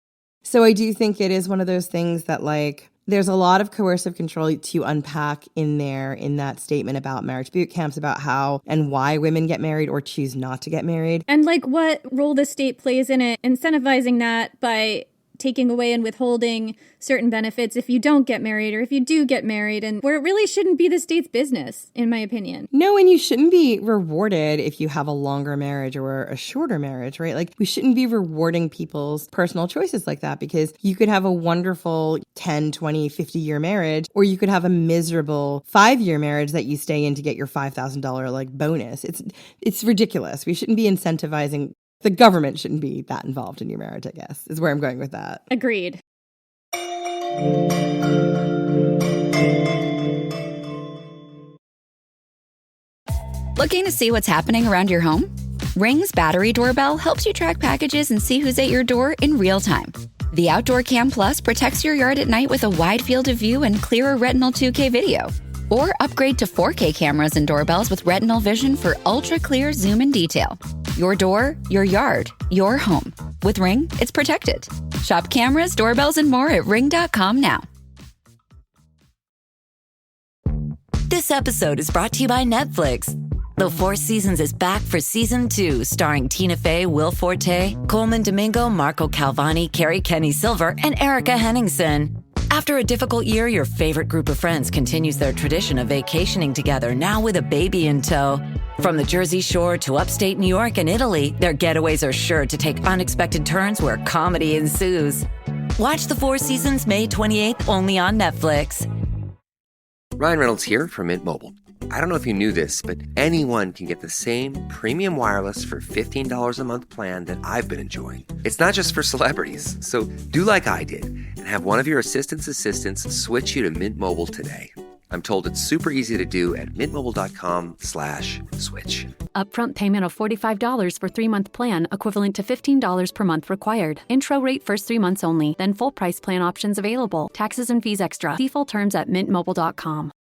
[SPEAKER 4] So I do think it is one of those things that there's a lot of coercive control to unpack in there in that statement about marriage boot camps, about how and why women get married or choose not to get married.
[SPEAKER 3] And what role the state plays in it, incentivizing that by taking away and withholding certain benefits if you don't get married or if you do get married, and where it really shouldn't be the state's business, in my opinion.
[SPEAKER 4] No, and you shouldn't be rewarded if you have a longer marriage or a shorter marriage, right? Like, we shouldn't be rewarding people's personal choices like that, because you could have a wonderful 10, 20, 50-year marriage, or you could have a miserable 5-year marriage that you stay in to get your $5,000 like bonus. It's ridiculous. We shouldn't be incentivizing. The government shouldn't be that involved in your marriage, I guess, is where I'm going with that.
[SPEAKER 3] Agreed.
[SPEAKER 1] Looking to see what's happening around your home? Ring's Battery Doorbell helps you track packages and see who's at your door in real time. The Outdoor Cam Plus protects your yard at night with a wide field of view and clearer Retinal 2K video. Or upgrade to 4K cameras and doorbells with Retinal Vision for ultra-clear zoom and detail. Your door, your yard, your home. With Ring, it's protected. Shop cameras, doorbells, and more at ring.com now.
[SPEAKER 6] This episode is brought to you by Netflix. The Four Seasons is back for season 2, starring Tina Fey, Will Forte, Coleman Domingo, Marco Calvani, Carrie Kenny Silver, and Erica Henningsen. After a difficult year, your favorite group of friends continues their tradition of vacationing together, now with a baby in tow. From the Jersey Shore to upstate New York and Italy, their getaways are sure to take unexpected turns where comedy ensues. Watch The Four Seasons May 28th, only on Netflix.
[SPEAKER 7] Ryan Reynolds here from Mint Mobile. I don't know if you knew this, but anyone can get the same premium wireless for $15 a month plan that I've been enjoying. It's not just for celebrities. So do like I did and have one of your assistants switch you to Mint Mobile today. I'm told it's super easy to do at mintmobile.com/switch.
[SPEAKER 8] Upfront payment of $45 for 3-month plan, equivalent to $15 per month required. Intro rate first 3 months only, then full price plan options available. Taxes and fees extra. See full terms at mintmobile.com.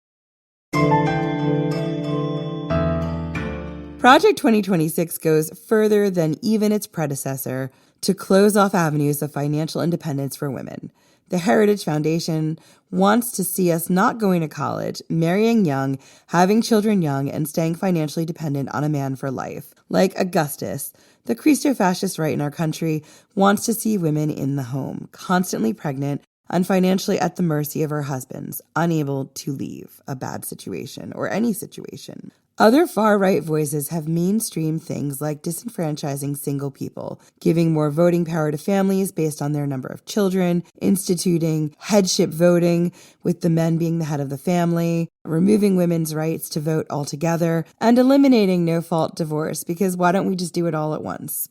[SPEAKER 4] Project 2026 goes further than even its predecessor to close off avenues of financial independence for women. The Heritage Foundation wants to see us not going to college, marrying young, having children young, and staying financially dependent on a man for life. Like Augustus, the Christo-fascist right in our country wants to see women in the home, constantly pregnant and financially at the mercy of her husbands, unable to leave a bad situation or any situation. Other far-right voices have mainstreamed things like disenfranchising single people, giving more voting power to families based on their number of children, instituting headship voting, with the men being the head of the family, removing women's rights to vote altogether, and eliminating no-fault divorce, because why don't we just do it all at once?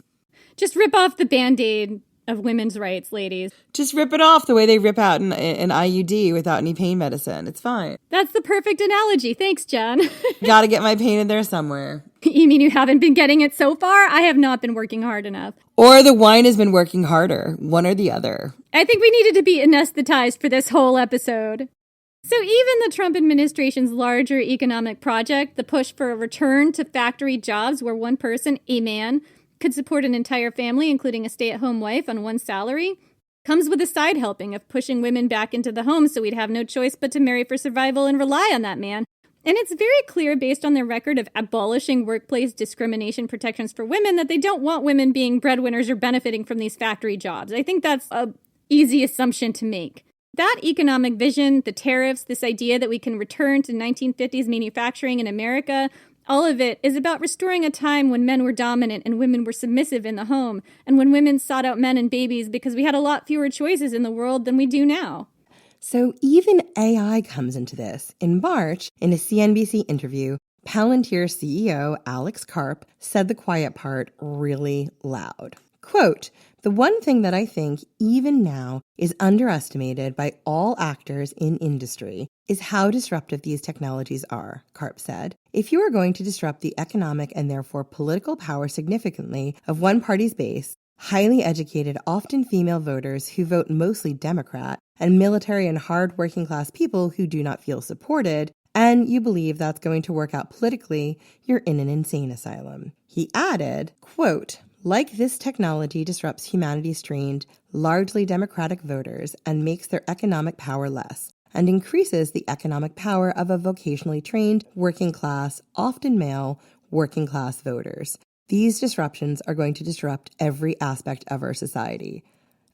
[SPEAKER 3] Just rip off the Band-Aid of women's rights, ladies.
[SPEAKER 4] Just rip it off the way they rip out an IUD without any pain medicine. It's fine.
[SPEAKER 3] That's the perfect analogy. Thanks, Jen.
[SPEAKER 4] Gotta get my pain in there somewhere.
[SPEAKER 3] You mean you haven't been getting it so far? I have not been working hard enough.
[SPEAKER 4] Or the wine has been working harder. One or the other.
[SPEAKER 3] I think we needed to be anesthetized for this whole episode. So even the Trump administration's larger economic project, the push for a return to factory jobs where one person, a man, could support an entire family, including a stay-at-home wife on one salary, comes with a side helping of pushing women back into the home so we'd have no choice but to marry for survival and rely on that man. And it's very clear, based on their record of abolishing workplace discrimination protections for women, that they don't want women being breadwinners or benefiting from these factory jobs. I think that's an easy assumption to make. That economic vision, the tariffs, this idea that we can return to 1950s manufacturing in America, all of it is about restoring a time when men were dominant and women were submissive in the home, and when women sought out men and babies because we had a lot fewer choices in the world than we do now.
[SPEAKER 4] So even AI comes into this. In March, in a CNBC interview, Palantir CEO Alex Karp said the quiet part really loud. Quote, "The one thing that I think even now is underestimated by all actors in industry is how disruptive these technologies are," Karp said. "If you are going to disrupt the economic and therefore political power significantly of one party's base, highly educated, often female voters who vote mostly Democrat, and military and hard working class people who do not feel supported, and you believe that's going to work out politically, you're in an insane asylum." He added, quote, "Like this technology disrupts humanity's trained, largely democratic voters and makes their economic power less, and increases the economic power of a vocationally trained, working class, often male, working class voters. These disruptions are going to disrupt every aspect of our society."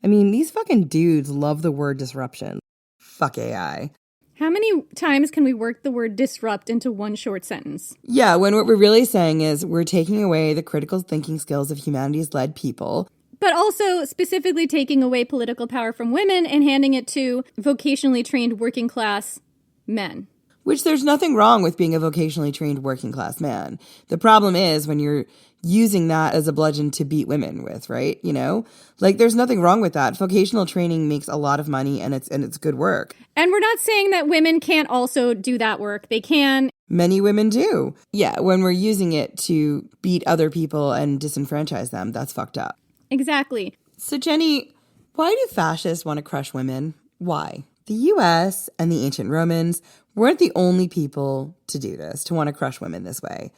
[SPEAKER 4] I mean, these fucking dudes love the word disruption. Fuck AI.
[SPEAKER 3] How many times can we work the word disrupt into one short sentence?
[SPEAKER 4] Yeah, when what we're really saying is we're taking away the critical thinking skills of humanities-led people.
[SPEAKER 3] But also specifically taking away political power from women and handing it to vocationally trained working class men.
[SPEAKER 4] Which there's nothing wrong with being a vocationally trained working class man. The problem is when you're using that as a bludgeon to beat women with, right? You know, like there's nothing wrong with that. Vocational training makes a lot of money and it's good work.
[SPEAKER 3] And we're not saying that women can't also do that work. They can.
[SPEAKER 4] Many women do. Yeah, when we're using it to beat other people and disenfranchise them, that's fucked up.
[SPEAKER 3] Exactly.
[SPEAKER 4] So Jenny, why do fascists want to crush women? Why? The U.S. and the ancient Romans weren't the only people to do this, to want to crush women this way.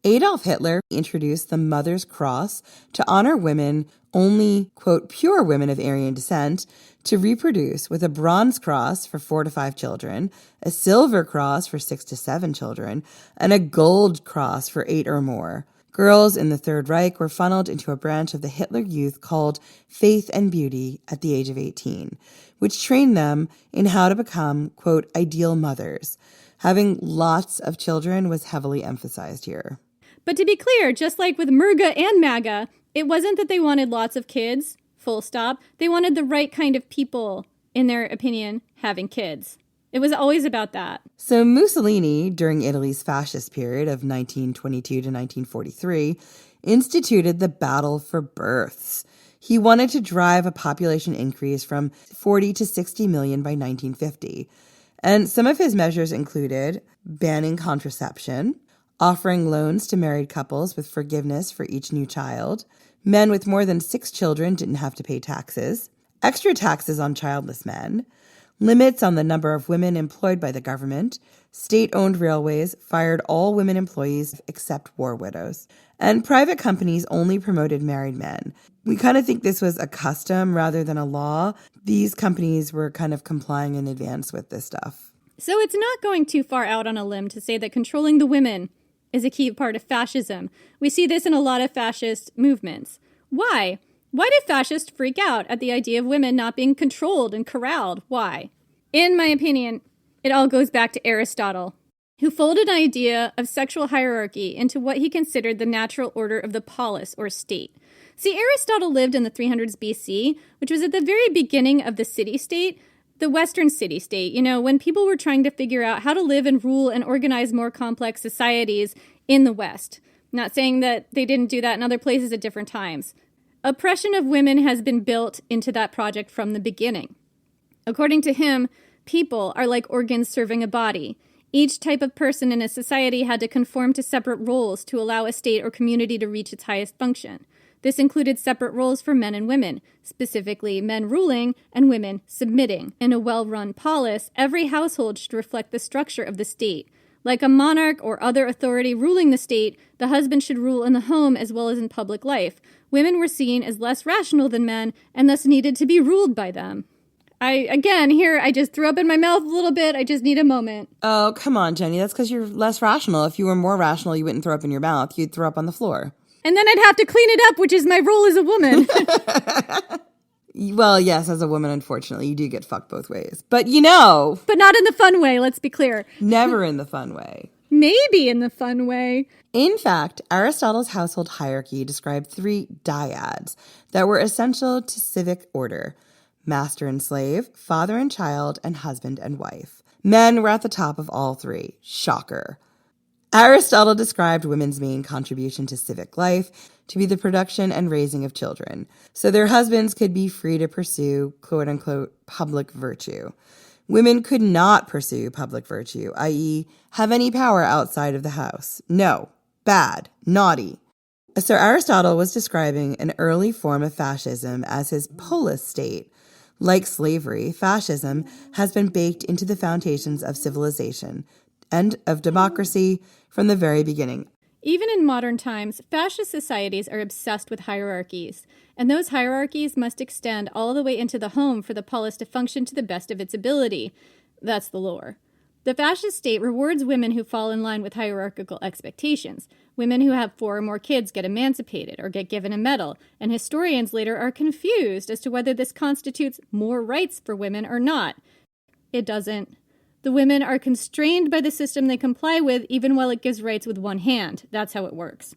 [SPEAKER 4] Adolf Hitler introduced the Mother's Cross to honor women, only, quote, pure women of Aryan descent, to reproduce with a bronze cross for 4 to 5 children, a silver cross for 6 to 7 children, and a gold cross for 8 or more. Girls in the Third Reich were funneled into a branch of the Hitler Youth called Faith and Beauty at the age of 18, which trained them in how to become, quote, ideal mothers. Having lots of children was heavily emphasized here.
[SPEAKER 3] But to be clear, just like with MAGA and MAGA, it wasn't that they wanted lots of kids, full stop. They wanted the right kind of people, in their opinion, having kids. It was always about that.
[SPEAKER 4] So Mussolini, during Italy's fascist period of 1922 to 1943, instituted the battle for births. He wanted to drive a population increase from 40 to 60 million by 1950. And some of his measures included banning contraception, offering loans to married couples with forgiveness for each new child. Men with more than 6 children didn't have to pay taxes. Extra taxes on childless men. Limits on the number of women employed by the government. State-owned railways fired all women employees except war widows. And private companies only promoted married men. We kind of think this was a custom rather than a law. These companies were kind of complying in advance with this stuff.
[SPEAKER 3] So it's not going too far out on a limb to say that controlling the women is a key part of fascism. We see this in a lot of fascist movements. Why? Why do fascists freak out at the idea of women not being controlled and corralled? Why? In my opinion, it all goes back to Aristotle, who folded an idea of sexual hierarchy into what he considered the natural order of the polis, or state. See, Aristotle lived in the 300s BC, which was at the very beginning of the city-state, the Western city-state, you know, when people were trying to figure out how to live and rule and organize more complex societies in the West. Not saying that they didn't do that in other places at different times. Oppression of women has been built into that project from the beginning. According to him, people are like organs serving a body. Each type of person in a society had to conform to separate roles to allow a state or community to reach its highest function. This included separate roles for men and women, specifically men ruling and women submitting. In a well-run polis, every household should reflect the structure of the state. Like a monarch or other authority ruling the state, the husband should rule in the home as well as in public life. Women were seen as less rational than men and thus needed to be ruled by them. I just threw up in my mouth a little bit. I just need a moment.
[SPEAKER 4] Oh, come on, Jenny. That's because you're less rational. If you were more rational, you wouldn't throw up in your mouth. You'd throw up on the floor.
[SPEAKER 3] And then I'd have to clean it up, which is my role as a woman.
[SPEAKER 4] Well, yes, as a woman, unfortunately, you do get fucked both ways. But you know.
[SPEAKER 3] But not in the fun way, let's be clear.
[SPEAKER 4] Never in the fun way.
[SPEAKER 3] Maybe in the fun way.
[SPEAKER 4] In fact, Aristotle's household hierarchy described 3 dyads that were essential to civic order: master and slave, father and child, and husband and wife. Men were at the top of all 3. Shocker. Aristotle described women's main contribution to civic life to be the production and raising of children, so their husbands could be free to pursue, quote-unquote, public virtue. Women could not pursue public virtue, i.e., have any power outside of the house. No. Bad. Naughty. So Aristotle was describing an early form of fascism as his polis state. Like slavery, fascism has been baked into the foundations of civilization and of democracy from the very beginning.
[SPEAKER 3] Even in modern times, fascist societies are obsessed with hierarchies, and those hierarchies must extend all the way into the home for the polis to function to the best of its ability. That's the lore. The fascist state rewards women who fall in line with hierarchical expectations. Women who have 4 or more kids get emancipated or get given a medal, and historians later are confused as to whether this constitutes more rights for women or not. It doesn't. The women are constrained by the system they comply with, even while it gives rights with one hand. That's how it works.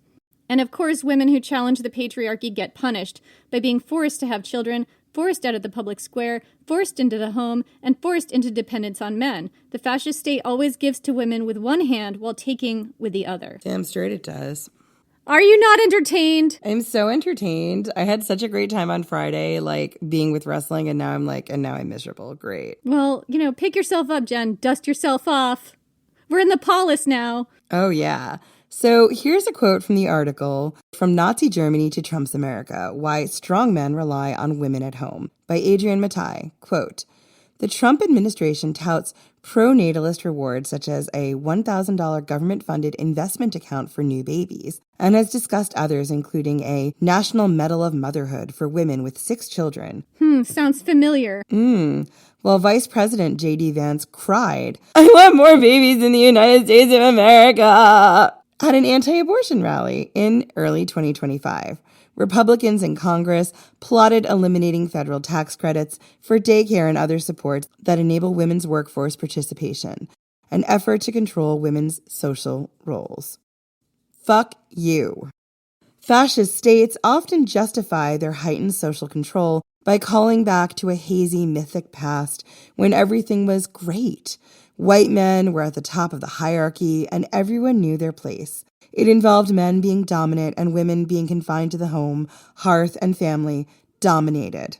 [SPEAKER 3] And of course, women who challenge the patriarchy get punished by being forced to have children, forced out of the public square, forced into the home, and forced into dependence on men. The fascist state always gives to women with one hand while taking with the other.
[SPEAKER 4] Damn straight it does.
[SPEAKER 3] Are you not entertained?
[SPEAKER 4] I'm so entertained. I had such a great time on Friday, being with wrestling, and now I'm miserable. Great.
[SPEAKER 3] Well, pick yourself up, Jen. Dust yourself off. We're in the polis now.
[SPEAKER 4] Oh, yeah. So here's a quote from the article, From Nazi Germany to Trump's America, Why Strong Men Rely on Women at Home, by Adrienne Matai. Quote, the Trump administration touts pro-natalist rewards such as a $1,000 government-funded investment account for new babies, and has discussed others including a National Medal of Motherhood for women with 6 children.
[SPEAKER 3] Sounds familiar.
[SPEAKER 4] Well, Vice President J.D. Vance cried, I want more babies in the United States of America, at an anti-abortion rally in early 2025. Republicans in Congress plotted eliminating federal tax credits for daycare and other supports that enable women's workforce participation, an effort to control women's social roles. Fuck you. Fascist states often justify their heightened social control by calling back to a hazy, mythic past when everything was great. White men were at the top of the hierarchy, and everyone knew their place. It involved men being dominant and women being confined to the home, hearth, and family, dominated.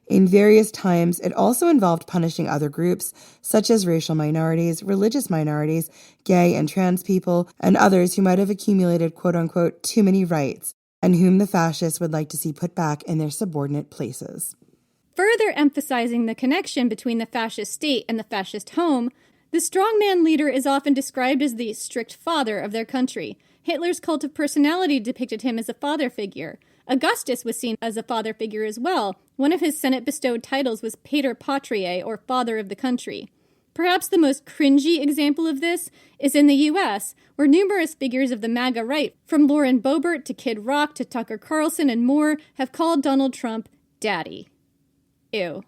[SPEAKER 4] In various times, it also involved punishing other groups, such as racial minorities, religious minorities, gay and trans people, and others who might have accumulated quote-unquote too many rights, and whom the fascists would like to see put back in their subordinate places.
[SPEAKER 3] Further emphasizing the connection between the fascist state and the fascist home, the strongman leader is often described as the strict father of their country. Hitler's cult of personality depicted him as a father figure. Augustus was seen as a father figure as well. One of his Senate-bestowed titles was Pater Patriae, or Father of the Country. Perhaps the most cringy example of this is in the U.S., where numerous figures of the MAGA right, from Lauren Boebert to Kid Rock to Tucker Carlson and more, have called Donald Trump Daddy. Ew.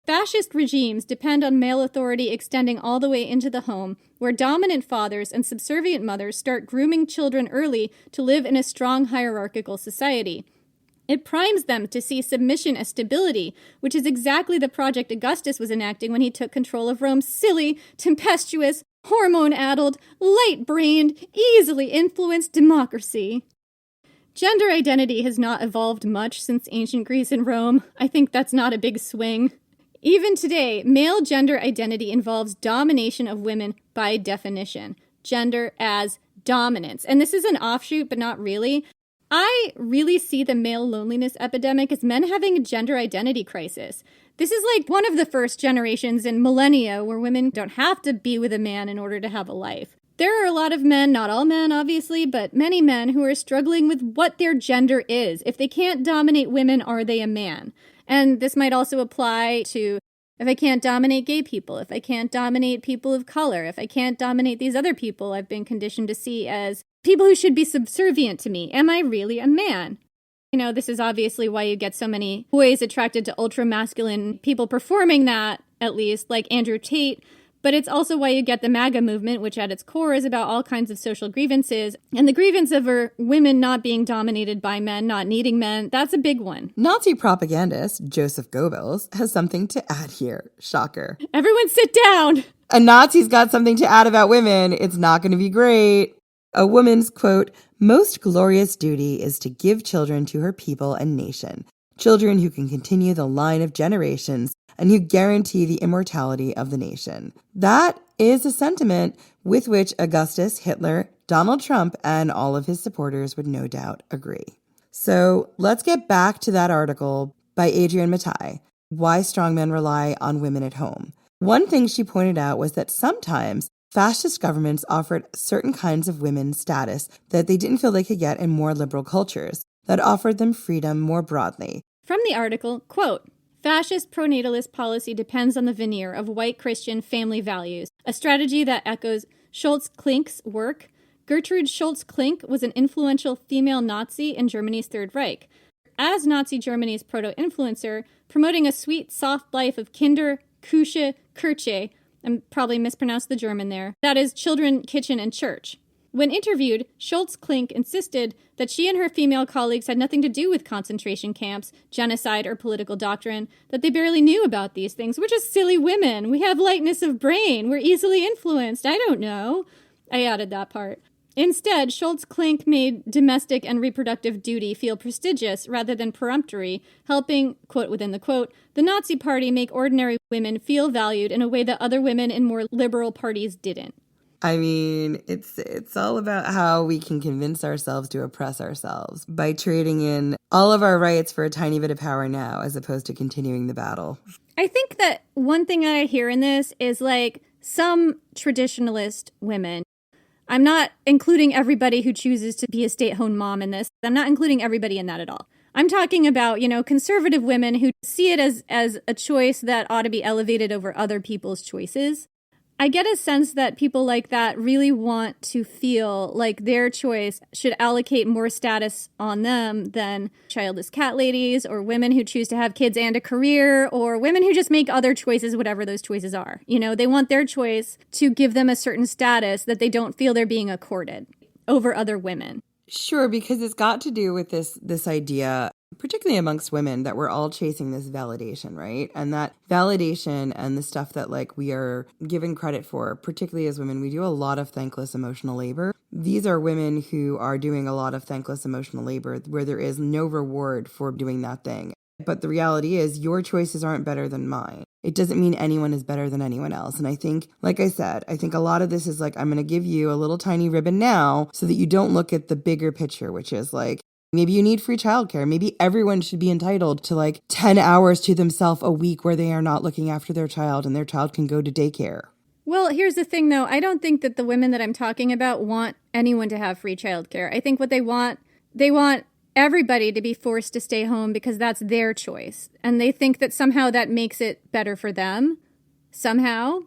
[SPEAKER 3] Fascist regimes depend on male authority extending all the way into the home, where dominant fathers and subservient mothers start grooming children early to live in a strong hierarchical society. It primes them to see submission as stability, which is exactly the project Augustus was enacting when he took control of Rome's silly, tempestuous, hormone-addled, light-brained, easily influenced democracy. Gender identity has not evolved much since ancient Greece and Rome. I think that's not a big swing. Even today, male gender identity involves domination of women by definition. Gender as dominance. And this is an offshoot, but not really. I really see the male loneliness epidemic as men having a gender identity crisis. This is like one of the first generations in millennia where women don't have to be with a man in order to have a life. There are a lot of men, not all men obviously, but many men who are struggling with what their gender is. If they can't dominate women, are they a man? And this might also apply to if I can't dominate gay people, if I can't dominate people of color, if I can't dominate these other people I've been conditioned to see as people who should be subservient to me. Am I really a man? This is obviously why you get so many boys attracted to ultra-masculine people performing that, at least, like Andrew Tate. But it's also why you get the MAGA movement, which at its core is about all kinds of social grievances. And the grievance over women not being dominated by men, not needing men, that's a big one.
[SPEAKER 4] Nazi propagandist Joseph Goebbels has something to add here. Shocker.
[SPEAKER 3] Everyone sit down!
[SPEAKER 4] A Nazi's got something to add about women. It's not going to be great. A woman's, quote, most glorious duty is to give children to her people and nation. Children who can continue the line of generations and who guarantee the immortality of the nation. That is a sentiment with which Augustus, Hitler, Donald Trump, and all of his supporters would no doubt agree. So let's get back to that article by Adrienne Matai, Why Strongmen Rely on Women at Home. One thing she pointed out was that sometimes fascist governments offered certain kinds of women status that they didn't feel they could get in more liberal cultures, that offered them freedom more broadly.
[SPEAKER 3] From the article, quote, Fascist pronatalist policy depends on the veneer of white Christian family values, a strategy that echoes Schultz-Klink's work. Gertrude Schultz-Klink was an influential female Nazi in Germany's Third Reich. As Nazi Germany's proto-influencer, promoting a sweet, soft life of Kinder, Küche, Kirche, I'm probably mispronounced the German there, that is, children, kitchen, and church. When interviewed, Schultz-Klink insisted that she and her female colleagues had nothing to do with concentration camps, genocide, or political doctrine, that they barely knew about these things. We're just silly women. We have lightness of brain. We're easily influenced. I don't know. I added that part. Instead, Schultz-Klink made domestic and reproductive duty feel prestigious rather than peremptory, helping, quote within the quote, the Nazi Party make ordinary women feel valued in a way that other women in more liberal parties didn't.
[SPEAKER 4] I mean, it's all about how we can convince ourselves to oppress ourselves by trading in all of our rights for a tiny bit of power now, as opposed to continuing the battle.
[SPEAKER 3] I think that one thing I hear in this is like some traditionalist women. I'm not including everybody who chooses to be a stay-at-home mom in this. I'm not including everybody in that at all. I'm talking about, conservative women who see it as a choice that ought to be elevated over other people's choices. I get a sense that people like that really want to feel like their choice should allocate more status on them than childless cat ladies or women who choose to have kids and a career or women who just make other choices, whatever those choices are. They want their choice to give them a certain status that they don't feel they're being accorded over other women.
[SPEAKER 4] Sure, because it's got to do with this idea, particularly amongst women, that we're all chasing this validation, right? And that validation and the stuff that we are given credit for, particularly as women, we do a lot of thankless emotional labor. These are women who are doing a lot of thankless emotional labor where there is no reward for doing that thing. But the reality is your choices aren't better than mine. It doesn't mean anyone is better than anyone else. And I think, like I said, I think a lot of this is I'm going to give you a little tiny ribbon now so that you don't look at the bigger picture, which is maybe you need free childcare. Maybe everyone should be entitled to 10 hours to themselves a week where they are not looking after their child and their child can go to daycare.
[SPEAKER 3] Well, here's the thing, though. I don't think that the women that I'm talking about want anyone to have free childcare. I think what they want everybody to be forced to stay home because that's their choice. And they think that somehow that makes it better for them. Somehow.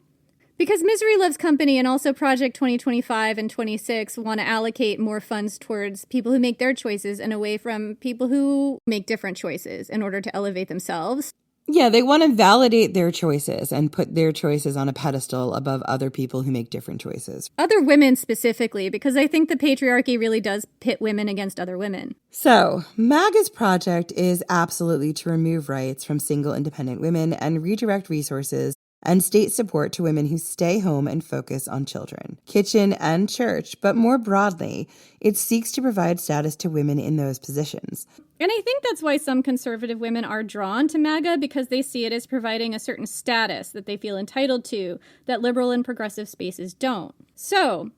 [SPEAKER 3] Because Misery Loves Company and also Project 2025 and 26 want to allocate more funds towards people who make their choices and away from people who make different choices in order to elevate themselves.
[SPEAKER 4] Yeah, they want to validate their choices and put their choices on a pedestal above other people who make different choices.
[SPEAKER 3] Other women specifically, because I think the patriarchy really does pit women against other women.
[SPEAKER 4] So, MAGA's project is absolutely to remove rights from single independent women and redirect resources and state support to women who stay home and focus on children, kitchen, and church. But more broadly, it seeks to provide status to women in those positions.
[SPEAKER 3] And I think that's why some conservative women are drawn to MAGA, because they see it as providing a certain status that they feel entitled to that liberal and progressive spaces don't. So,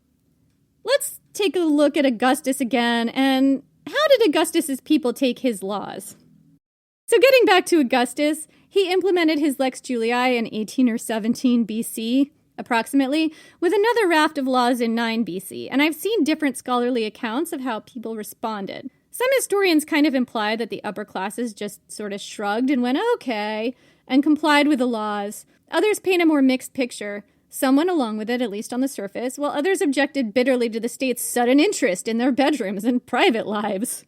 [SPEAKER 3] let's take a look at Augustus again, and how did Augustus's people take his laws? So getting back to Augustus, he implemented his Lex Juliae in 18 or 17 BC, approximately, with another raft of laws in 9 BC, and I've seen different scholarly accounts of how people responded. Some historians kind of imply that the upper classes just sort of shrugged and went, okay, and complied with the laws. Others paint a more mixed picture. Some went along with it, at least on the surface, while others objected bitterly to the state's sudden interest in their bedrooms and private lives.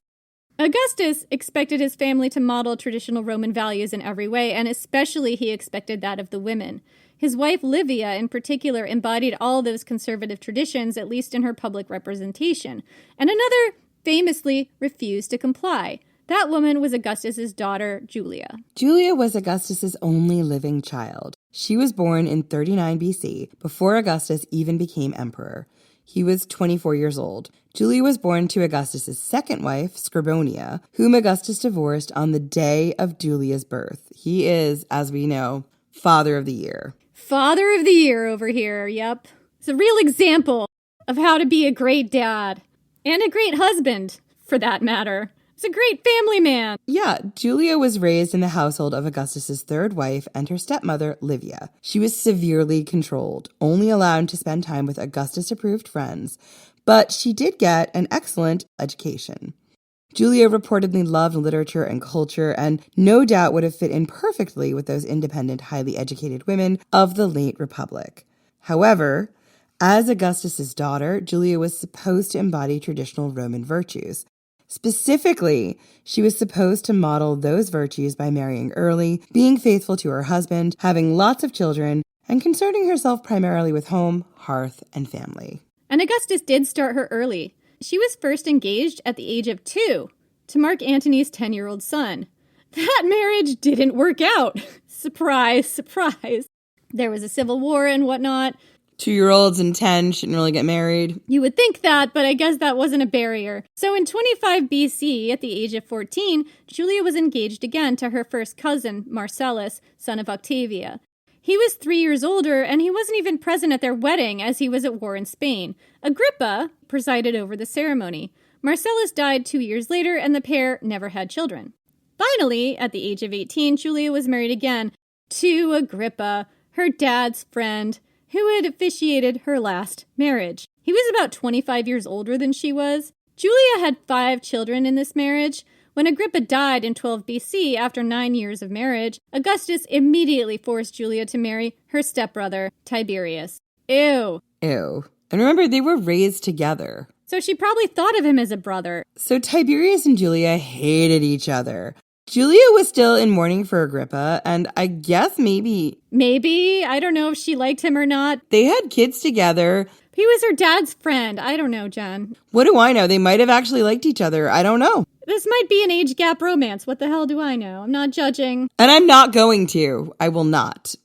[SPEAKER 3] Augustus expected his family to model traditional Roman values in every way, and especially he expected that of the women. His wife Livia, in particular, embodied all those conservative traditions, at least in her public representation. And another famously refused to comply. That woman was Augustus's daughter, Julia.
[SPEAKER 4] Julia was Augustus's only living child. She was born in 39 BC, before Augustus even became emperor. He was 24 years old. Julia was born to Augustus's second wife, Scribonia, whom Augustus divorced on the day of Julia's birth. He is, as we know, Father of the Year.
[SPEAKER 3] Father of the Year over here, yep. It's a real example of how to be a great dad. And a great husband, for that matter. He's a great family man.
[SPEAKER 4] Yeah, Julia was raised in the household of Augustus's third wife and her stepmother, Livia. She was severely controlled, only allowed to spend time with Augustus-approved friends, but she did get an excellent education. Julia reportedly loved literature and culture and no doubt would have fit in perfectly with those independent, highly educated women of the late Republic. However, as Augustus's daughter, Julia was supposed to embody traditional Roman virtues. Specifically, she was supposed to model those virtues by marrying early, being faithful to her husband, having lots of children, and concerning herself primarily with home, hearth, and family.
[SPEAKER 3] And Augustus did start her early. She was first engaged at the age of 2 to Mark Antony's 10-year-old son. That marriage didn't work out. Surprise, surprise. There was a civil war and whatnot.
[SPEAKER 4] 2-year-olds and 10 shouldn't really get married.
[SPEAKER 3] You would think that, but I guess that wasn't a barrier. So in 25 BC, at the age of 14, Julia was engaged again to her first cousin, Marcellus, son of Octavia. He was 3 years older, and he wasn't even present at their wedding as he was at war in Spain. Agrippa presided over the ceremony. Marcellus died 2 years later, and the pair never had children. Finally, at the age of 18, Julia was married again to Agrippa, her dad's friend, who had officiated her last marriage. He was about 25 years older than she was. Julia had 5 children in this marriage. When Agrippa died in 12 BC after 9 years of marriage, Augustus immediately forced Julia to marry her stepbrother, Tiberius. Ew.
[SPEAKER 4] Ew. And remember, they were raised together.
[SPEAKER 3] So she probably thought of him as a brother.
[SPEAKER 4] So Tiberius and Julia hated each other. Julia was still in mourning for Agrippa, and I guess maybe,
[SPEAKER 3] I don't know if she liked him or not.
[SPEAKER 4] they had kids together.
[SPEAKER 3] He was her dad's friend. I don't know, Jen.
[SPEAKER 4] What do I know? They might have actually liked each other. I don't know.
[SPEAKER 3] This might be an age gap romance. What the hell do I know? I'm not judging.
[SPEAKER 4] And I'm not going to. I will not.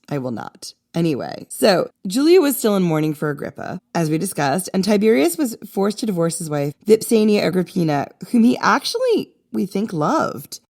[SPEAKER 4] Anyway, so Julia was still in mourning for Agrippa, as we discussed, and Tiberius was forced to divorce his wife, Vipsania Agrippina, whom he actually, we think, loved.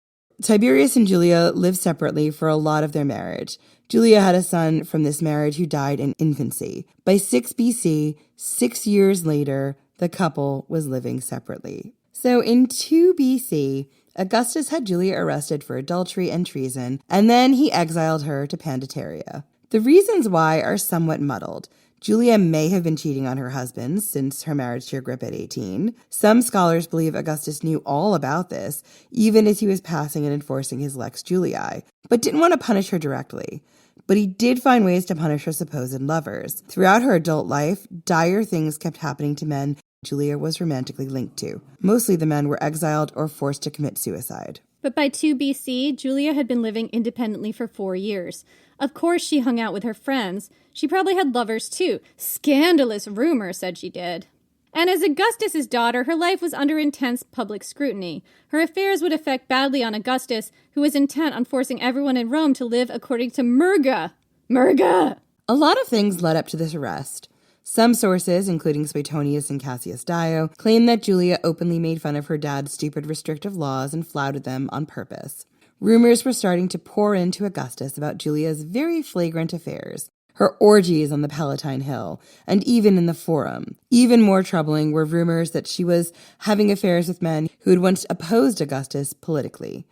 [SPEAKER 4] Tiberius and Julia lived separately for a lot of their marriage. Julia had a son from this marriage who died in infancy. By 6 BC, 6 years later, the couple was living separately. So in 2 BC, Augustus had Julia arrested for adultery and treason, and then he exiled her to Pandateria. The reasons why are somewhat muddled. Julia may have been cheating on her husband since her marriage to Agrippa at 18. Some scholars believe Augustus knew all about this, even as he was passing and enforcing his Lex Juliae, but didn't want to punish her directly. But he did find ways to punish her supposed lovers. Throughout her adult life, dire things kept happening to men Julia was romantically linked to. Mostly the men were exiled or forced to commit suicide.
[SPEAKER 3] But by 2 BC, Julia had been living independently for 4 years. Of course she hung out with her friends. She probably had lovers too. Scandalous rumor said she did. And as Augustus's daughter, her life was under intense public scrutiny. Her affairs would affect badly on Augustus, who was intent on forcing everyone in Rome to live according to MAGA. MAGA!
[SPEAKER 4] A lot of things led up to this arrest. Some sources, including Suetonius and Cassius Dio, claim that Julia openly made fun of her dad's stupid restrictive laws and flouted them on purpose. Rumors were starting to pour into Augustus about Julia's very flagrant affairs, her orgies on the Palatine Hill, and even in the Forum. Even more troubling were rumors that she was having affairs with men who had once opposed Augustus politically.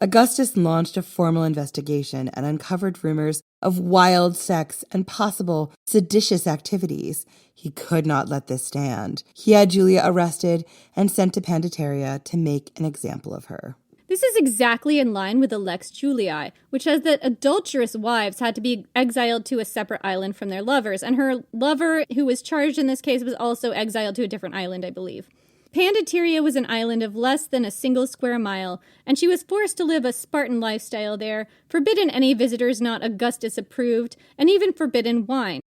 [SPEAKER 4] Augustus launched a formal investigation and uncovered rumors of wild sex and possible seditious activities. He could not let this stand. He had Julia arrested and sent to Pandateria to make an example of her.
[SPEAKER 3] This is exactly in line with the Lex Juliae, which says that adulterous wives had to be exiled to a separate island from their lovers, and her lover, who was charged in this case, was also exiled to a different island, I believe. Pandateria was an island of less than a single square mile, and she was forced to live a Spartan lifestyle there, forbidden any visitors not Augustus approved, and even forbidden wine.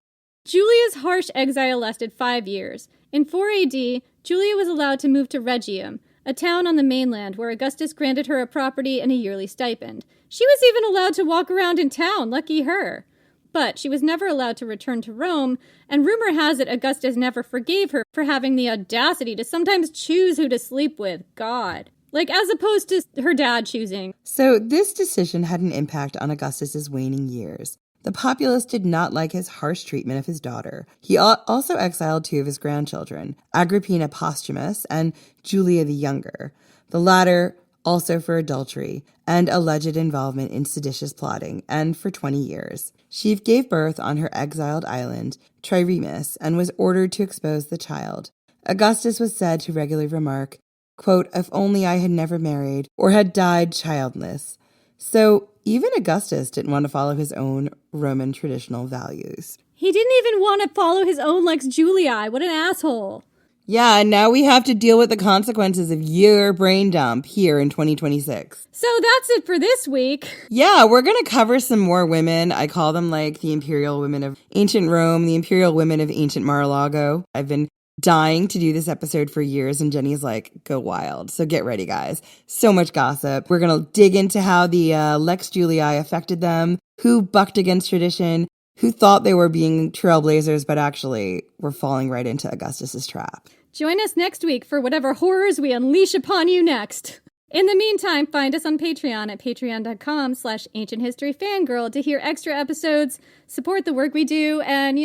[SPEAKER 3] Julia's harsh exile lasted 5 years. In 4 AD, Julia was allowed to move to Rhegium, a town on the mainland where Augustus granted her a property and a yearly stipend. She was even allowed to walk around in town, lucky her. But she was never allowed to return to Rome, and rumor has it Augustus never forgave her for having the audacity to sometimes choose who to sleep with. God. Like, as opposed to her dad choosing.
[SPEAKER 4] So this decision had an impact on Augustus's waning years. The populace did not like his harsh treatment of his daughter. He also exiled 2 of his grandchildren, Agrippina Posthumus and Julia the Younger, the latter also for adultery and alleged involvement in seditious plotting, and for 20 years. She gave birth on her exiled island, Triremus, and was ordered to expose the child. Augustus was said to regularly remark, quote, if only I had never married or had died childless. So even Augustus didn't want to follow his own Roman traditional values.
[SPEAKER 3] He didn't even want to follow his own Lex Juliae. What an asshole.
[SPEAKER 4] Yeah, and now we have to deal with the consequences of your brain dump here in 2026.
[SPEAKER 3] So that's it for this week.
[SPEAKER 4] Yeah, we're going to cover some more women. I call them like the imperial women of ancient Rome, the imperial women of ancient Mar-a-Lago. I've been dying to do this episode for years, and Jenny's like, go wild. So get ready, guys. So much gossip. We're going to dig into how the Lex Juliae affected them, who bucked against tradition, who thought they were being trailblazers, but actually were falling right into Augustus's trap.
[SPEAKER 3] Join us next week for whatever horrors we unleash upon you next. In the meantime, find us on Patreon at patreon.com/ancienthistoryfangirl to hear extra episodes, support the work we do, and,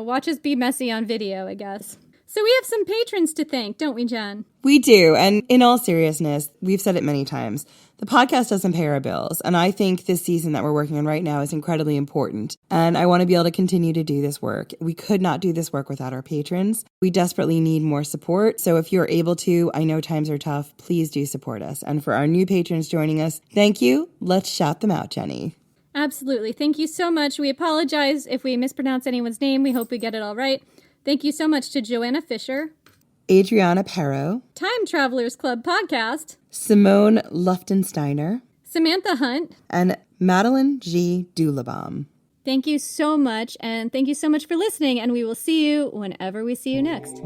[SPEAKER 3] watch us be messy on video, I guess. So we have some patrons to thank, don't we, Jen?
[SPEAKER 4] We do, and in all seriousness, we've said it many times, the podcast doesn't pay our bills, and I think this season that we're working on right now is incredibly important, and I want to be able to continue to do this work. We could not do this work without our patrons. We desperately need more support, so if you're able to, I know times are tough, please do support us. And for our new patrons joining us, thank you. Let's shout them out, Jenny.
[SPEAKER 3] Absolutely. Thank you so much. We apologize if we mispronounce anyone's name. We hope we get it all right. Thank you so much to Joanna Fisher,
[SPEAKER 4] Adriana Perro,
[SPEAKER 3] Time Travelers Club Podcast,
[SPEAKER 4] Simone Luftensteiner,
[SPEAKER 3] Samantha Hunt,
[SPEAKER 4] and Madeline G. Dulabam.
[SPEAKER 3] Thank you so much, and thank you so much for listening, and we will see you whenever we see you next.